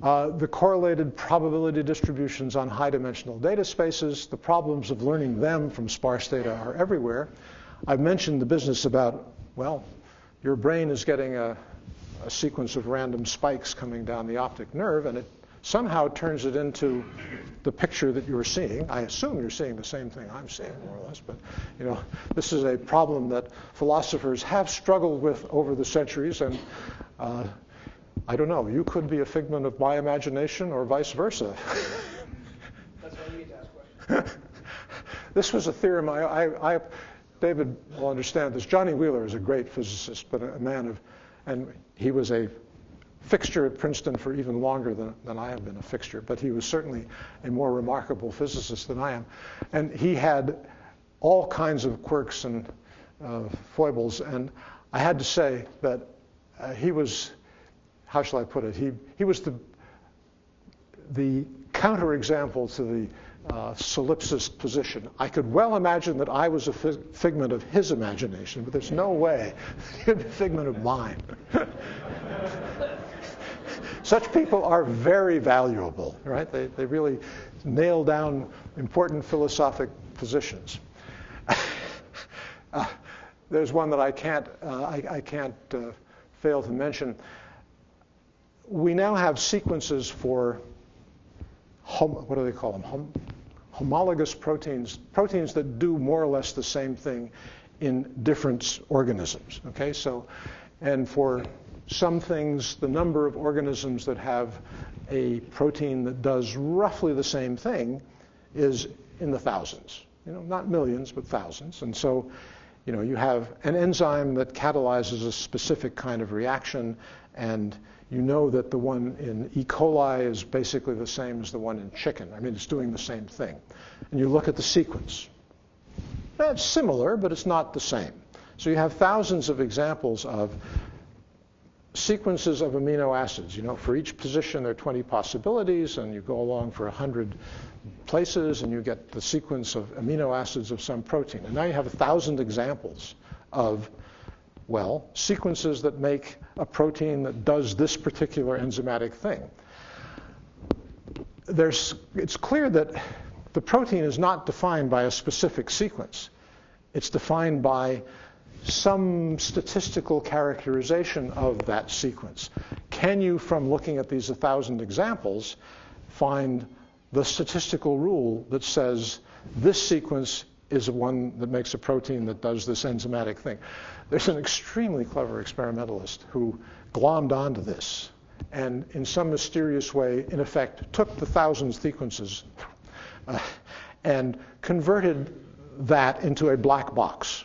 S1: The correlated probability distributions on high-dimensional data spaces, the problems of learning them from sparse data are everywhere. I've mentioned the business about, well, your brain is getting a sequence of random spikes coming down the optic nerve, and it somehow turns it into the picture that you're seeing. I assume you're seeing the same thing I'm seeing, more or less, but this is a problem that philosophers have struggled with over the centuries, and I don't know. You could be a figment of my imagination or vice versa.
S2: That's why you get to ask questions.
S1: This was a theorem David will understand this. Johnny Wheeler is a great physicist, but a man of, and he was a fixture at Princeton for even longer than I have been a fixture, but he was certainly a more remarkable physicist than I am. And he had all kinds of quirks and foibles, and I had to say that he was, how shall I put it, he was the counterexample to the solipsist position. I could well imagine that I was a figment of his imagination, but there's no way he'd be a figment of mine. Such people are very valuable, right? They really nail down important philosophic positions. There's one that I can't fail to mention. We now have sequences for what do they call them? Homologous proteins, proteins that do more or less the same thing in different organisms. Okay, so, and for some things, the number of organisms that have a protein that does roughly the same thing is in the thousands. You know, not millions, but thousands. And so, you know, you have an enzyme that catalyzes a specific kind of reaction, and you know that the one in E. coli is basically the same as the one in chicken. I mean, it's doing the same thing. And you look at the sequence. It's similar, but it's not the same. So you have thousands of examples of sequences of amino acids. You know, for each position there are 20 possibilities, and you go along for 100 places, and you get the sequence of amino acids of some protein. And now you have 1,000 examples of, well, sequences that make a protein that does this particular enzymatic thing. It's clear that the protein is not defined by a specific sequence. It's defined by some statistical characterization of that sequence. Can you, from looking at these 1,000 examples, find the statistical rule that says this sequence is one that makes a protein that does this enzymatic thing? There's an extremely clever experimentalist who glommed onto this and in some mysterious way, in effect, took the 1,000 sequences and converted that into a black box,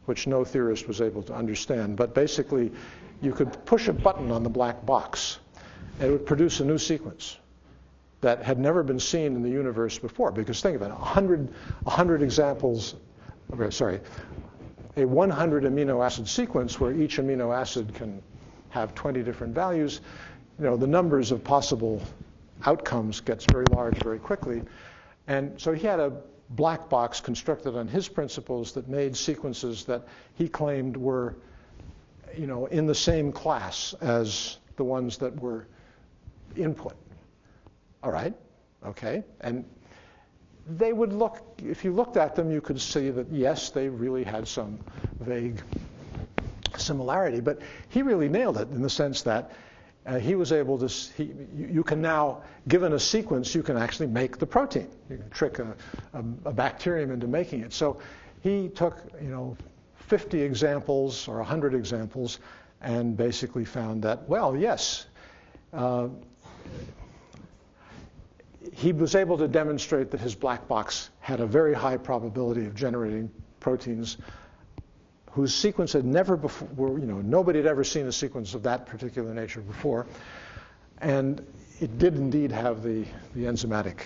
S1: which no theorist was able to understand. But basically, you could push a button on the black box, and it would produce a new sequence that had never been seen in the universe before. Because think of it, 100 examples, a 100 amino acid sequence where each amino acid can have 20 different values. You know, the numbers of possible outcomes gets very large very quickly. And so he had a black box constructed on his principles that made sequences that he claimed were, you know, in the same class as the ones that were input. All right, okay. And they would look, if you looked at them, you could see that, yes, they really had some vague similarity. But he really nailed it in the sense that he was able to, you can now, given a sequence, you can actually make the protein. You can trick a bacterium into making it. So he took, you know, 50 examples or 100 examples and basically found that, well, yes, he was able to demonstrate that his black box had a very high probability of generating proteins whose sequence had never before, you know, nobody had ever seen a sequence of that particular nature before. And it did indeed have the enzymatic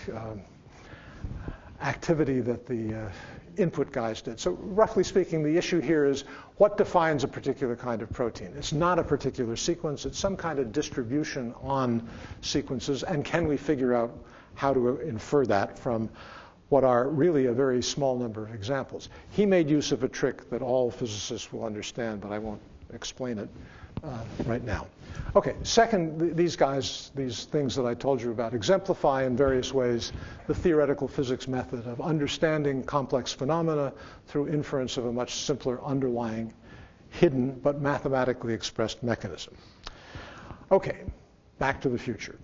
S1: activity that the input guys did. So roughly speaking, the issue here is what defines a particular kind of protein? It's not a particular sequence. It's some kind of distribution on sequences. And can we figure out how to infer that from what are really a very small number of examples? He made use of a trick that all physicists will understand, but I won't explain it right now. Okay, second, these things that I told you about exemplify in various ways the theoretical physics method of understanding complex phenomena through inference of a much simpler underlying, hidden, but mathematically expressed mechanism. Okay, back to the future.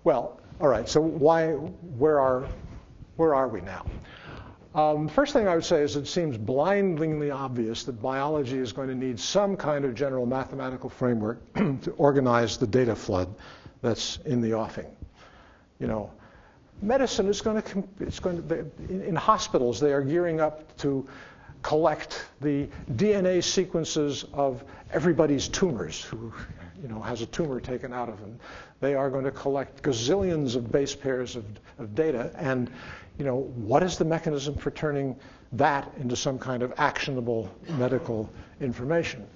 S1: Well, all right, so where are we now? First thing I would say is it seems blindingly obvious that biology is going to need some kind of general mathematical framework to organize the data flood that's in the offing. You know, medicine is going to, in hospitals, they are gearing up to collect the DNA sequences of everybody's tumors who, you know, has a tumor taken out of them. They are going to collect gazillions of base pairs of data, and you know, what is the mechanism for turning that into some kind of actionable medical information?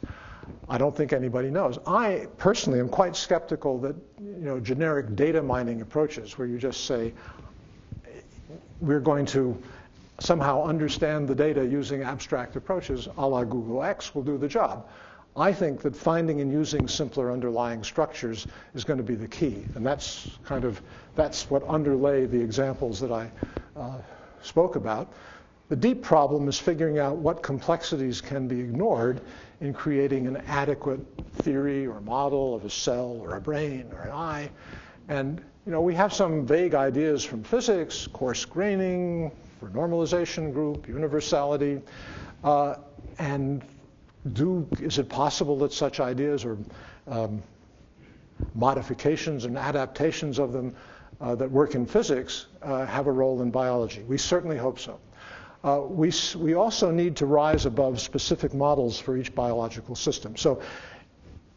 S1: I don't think anybody knows. I personally am quite skeptical that, you know, generic data mining approaches where you just say, we're going to somehow understand the data using abstract approaches a la Google X will do the job. I think that finding and using simpler underlying structures is going to be the key. And that's what underlay the examples that I spoke about. The deep problem is figuring out what complexities can be ignored in creating an adequate theory or model of a cell or a brain or an eye. And you know, we have some vague ideas from physics, coarse graining, for normalization group, universality, and is it possible that such ideas or modifications and adaptations of them that work in physics have a role in biology? We certainly hope so. We also need to rise above specific models for each biological system. So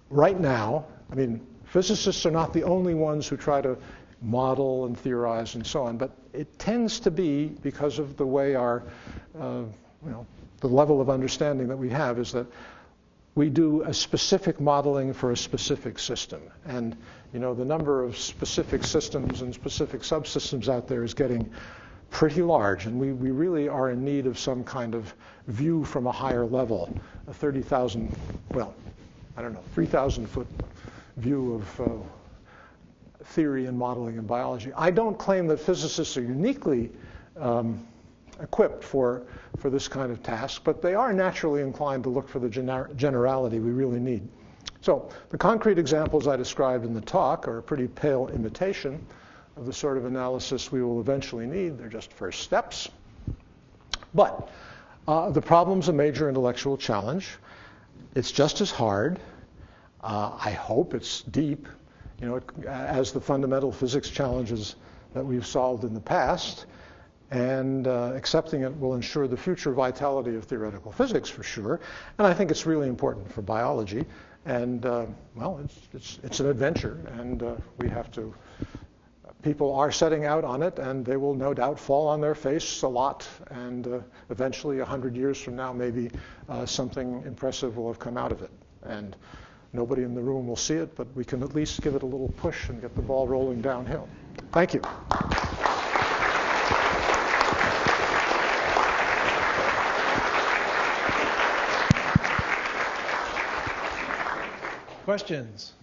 S1: right now, I mean, physicists are not the only ones who try to model and theorize and so on, but it tends to be, because of the way our, the level of understanding that we have, is that we do a specific modeling for a specific system. And you know, the number of specific systems and specific subsystems out there is getting pretty large, and we really are in need of some kind of view from a higher level, a 30,000, well, I don't know, 3,000 foot view of theory and modeling in biology. I don't claim that physicists are uniquely equipped for this kind of task, but they are naturally inclined to look for the generality we really need. So the concrete examples I described in the talk are a pretty pale imitation of the sort of analysis we will eventually need. They're just first steps. But the problem's a major intellectual challenge. It's just as hard. I hope it's deep, you know, as the fundamental physics challenges that we've solved in the past. And accepting it will ensure the future vitality of theoretical physics, for sure. And I think it's really important for biology. And well, it's an adventure, and we have to. People are setting out on it, and they will no doubt fall on their face a lot. And eventually, 100 years from now, maybe something impressive will have come out of it. And nobody in the room will see it, but we can at least give it a little push and get the ball rolling downhill. Thank you.
S2: Questions?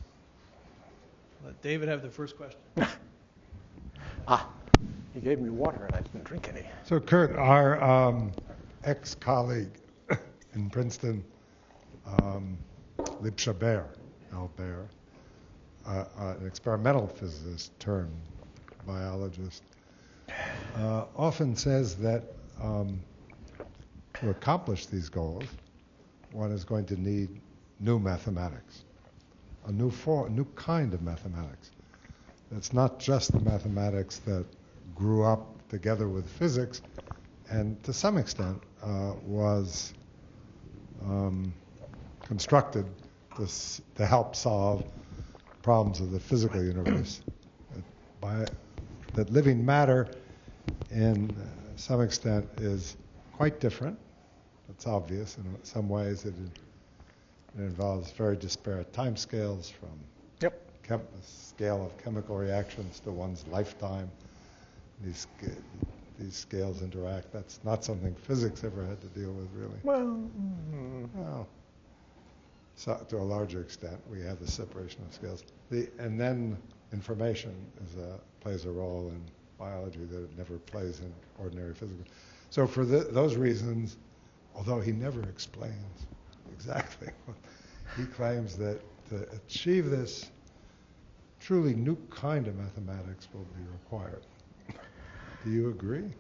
S2: Let David have the first question.
S1: He gave me water and I didn't drink any.
S3: So Curt, our ex-colleague in Princeton, Lipscher Albert, an experimental physicist turned biologist, often says that to accomplish these goals, one is going to need new mathematics, a new kind of mathematics. It's not just the mathematics that grew up together with physics and to some extent was constructed to help solve problems of the physical universe. That living matter in some extent is quite different. It's obvious in some ways. It involves very disparate timescales from scale of chemical reactions to one's lifetime. These scales interact. That's not something physics ever had to deal with, really. Well, so to a larger extent, we have the separation of scales. And then information plays a role in biology that it never plays in ordinary physics. So for those reasons, although he never explains exactly, he claims that to achieve this truly new kind of mathematics will be required. Do you agree?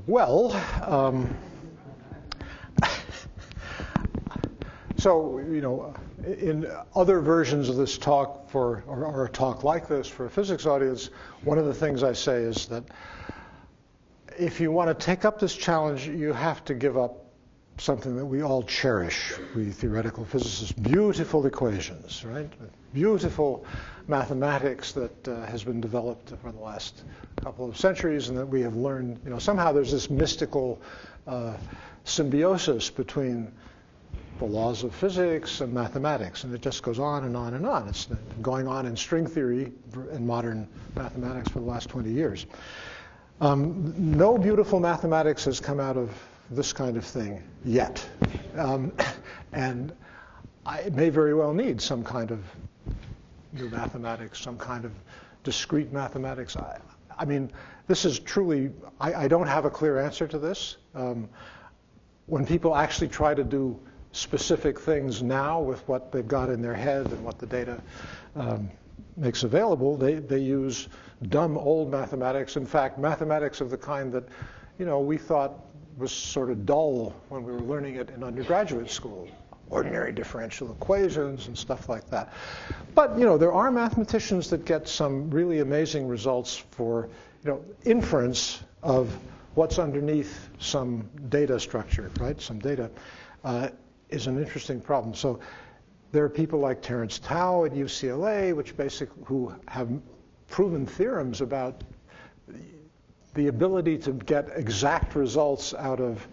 S1: Well, so, in other versions of this talk or a talk like this for a physics audience, one of the things I say is that if you want to take up this challenge, you have to give up something that we all cherish, we theoretical physicists, beautiful equations, right? Beautiful mathematics that has been developed over the last couple of centuries and that we have learned, somehow there's this mystical symbiosis between the laws of physics and mathematics, and it just goes on and on and on. It's been going on in string theory and modern mathematics for the last 20 years. No beautiful mathematics has come out of this kind of thing yet. And it may very well need some kind of new mathematics, some kind of discrete mathematics. I mean, this is truly, I don't have a clear answer to this. When people actually try to do specific things now with what they've got in their head and what the data makes available, they use dumb old mathematics. In fact, mathematics of the kind that, we thought was sort of dull when we were learning it in undergraduate school. Ordinary differential equations and stuff like that. But, there are mathematicians that get some really amazing results for, inference of what's underneath some data structure, right? Some data is an interesting problem. So there are people like Terence Tao at UCLA, who have proven theorems about the ability to get exact results out of,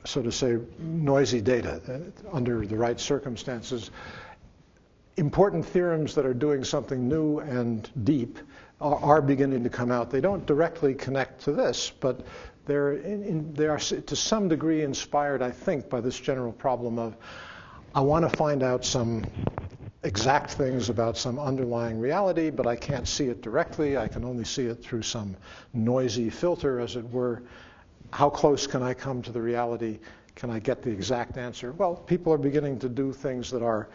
S1: so to say, noisy data under the right circumstances. Important theorems that are doing something new and deep are beginning to come out. They don't directly connect to this, but they are to some degree inspired, I think, by this general problem of, I want to find out some exact things about some underlying reality, but I can't see it directly. I can only see it through some noisy filter, as it were. How close can I come to the reality? Can I get the exact answer? Well, people are beginning to do things that are,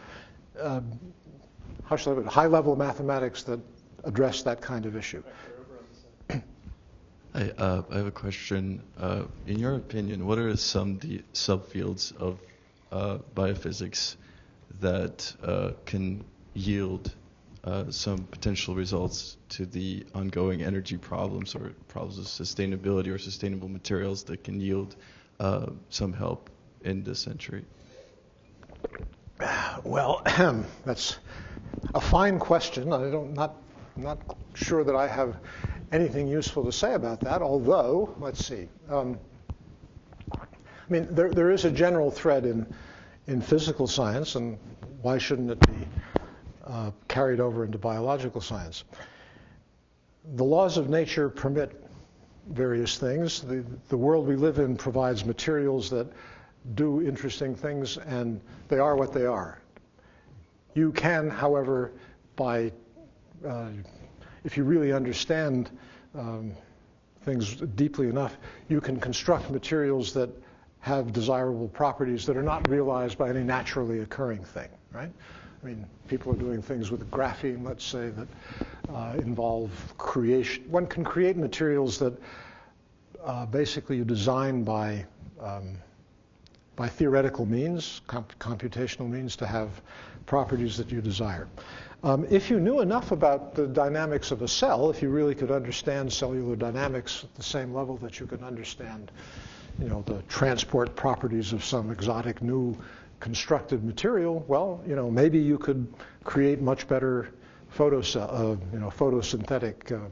S1: how shall I put it, high-level mathematics that address that kind of issue.
S4: I have a question. In your opinion, what are some subfields of biophysics that can yield some potential results to the ongoing energy problems or problems of sustainability or sustainable materials that can yield some help in this century?
S1: Well, that's a fine question. I'm not sure that I have anything useful to say about that, although, let's see. I mean, there is a general thread in physical science, and why shouldn't it be carried over into biological science? The laws of nature permit various things. The world we live in provides materials that do interesting things, and they are what they are. You can, however, if you really understand things deeply enough, you can construct materials that have desirable properties that are not realized by any naturally occurring thing, right? I mean, people are doing things with graphene, let's say, that involve creation. One can create materials that basically you design by theoretical means, computational means, to have properties that you desire. If you knew enough about the dynamics of a cell, if you really could understand cellular dynamics at the same level that you could understand, the transport properties of some exotic new constructed material, well, maybe you could create much better photosynthetic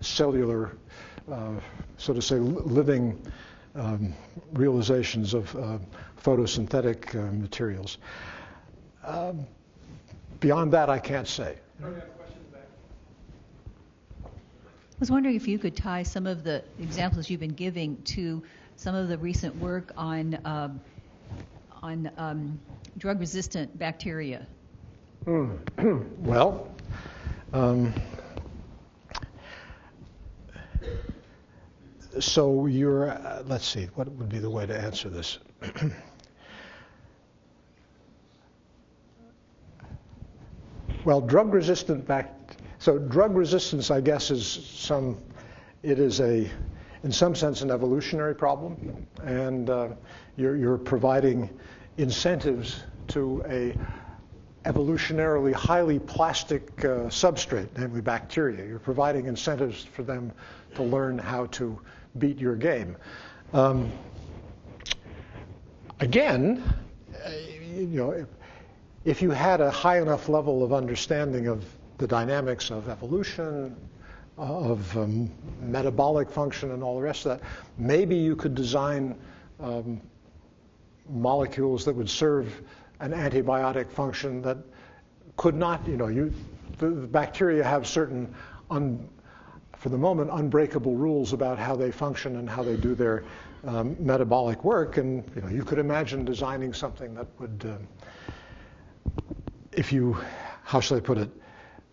S1: cellular, so to say, living realizations of photosynthetic materials. Beyond that, I can't say.
S2: We have questions back.
S5: I was wondering if you could tie some of the examples you've been giving to some of the recent work on drug-resistant bacteria.
S1: Well, so you're, let's see, what would be the way to answer this? Well, drug-resistant So drug resistance, I guess, in some sense, an evolutionary problem, and you're providing incentives to a evolutionarily highly plastic substrate, namely bacteria. You're providing incentives for them to learn how to beat your game. Again, if you had a high enough level of understanding of the dynamics of evolution, of metabolic function and all the rest of that, maybe you could design molecules that would serve an antibiotic function that could not, the bacteria have certain, for the moment, unbreakable rules about how they function and how they do their metabolic work, and you could imagine designing something that would, how shall I put it,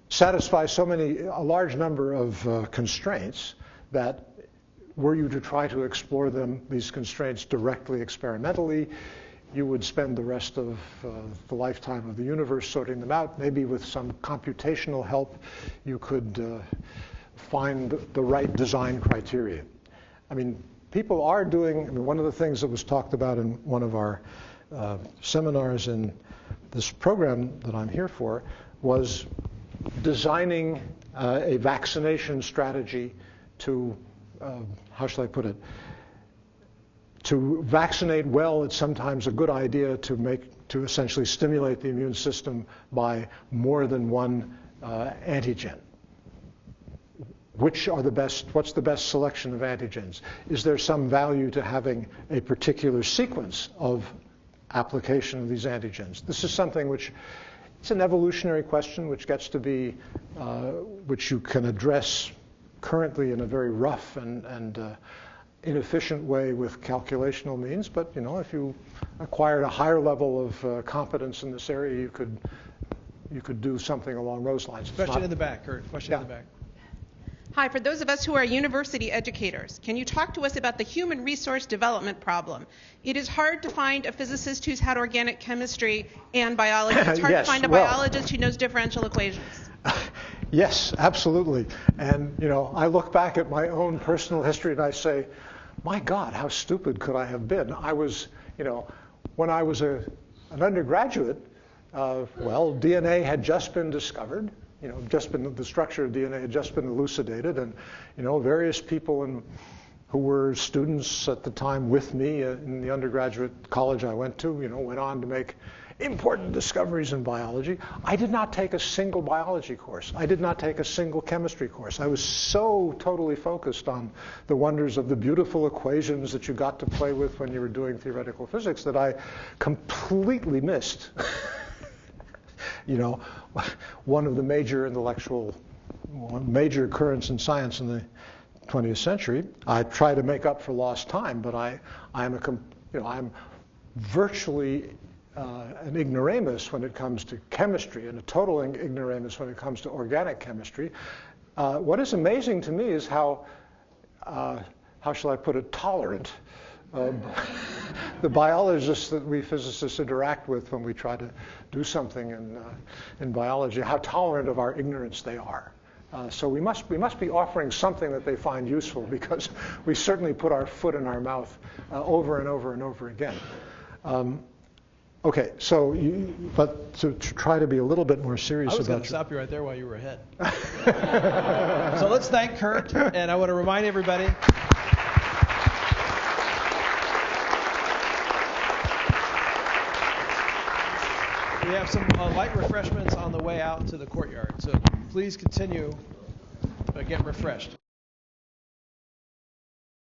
S1: satisfy a large number of constraints that were you to try to explore these constraints directly experimentally, you would spend the rest of the lifetime of the universe sorting them out. Maybe with some computational help, you could find the right design criteria. I mean, people are doing, one of the things that was talked about in one of our seminars in this program that I'm here for was designing a vaccination strategy to, how shall I put it, to vaccinate well. It's sometimes a good idea to essentially stimulate the immune system by more than one antigen. What's the best selection of antigens? Is there some value to having a particular sequence of application of these antigens? This is something which, it's an evolutionary question which gets to be, which you can address currently in a very rough and inefficient way with calculational means. But if you acquired a higher level of competence in this area, you could do something along those lines.
S2: Question in the back, Curt. Question in the back.
S6: Hi, for those of us who are university educators, can you talk to us about the human resource development problem? It is hard to find a physicist who's had organic chemistry and biology. It's hard to find a biologist who knows differential equations.
S1: Yes, absolutely. And I look back at my own personal history and I say, my God, how stupid could I have been? I was, when I was an undergraduate, DNA had just been discovered. The structure of DNA had just been elucidated, and various people who were students at the time with me in the undergraduate college I went to, went on to make important discoveries in biology. I did not take a single biology course. I did not take a single chemistry course. I was so totally focused on the wonders of the beautiful equations that you got to play with when you were doing theoretical physics that I completely missed. One of the major currents in science in the 20th century. I try to make up for lost time, but I'm virtually an ignoramus when it comes to chemistry and a total ignoramus when it comes to organic chemistry. What is amazing to me is how shall I put it, tolerant the biologists that we physicists interact with when we try to do something in biology, how tolerant of our ignorance they are. So we must be offering something that they find useful, because we certainly put our foot in our mouth over and over and over again. Okay, so but to try to be a little bit more serious about.
S2: I was going to stop you right there while you were ahead. So let's thank Curt, and I want to remind everybody. We have some light refreshments on the way out to the courtyard, so please continue, get refreshed.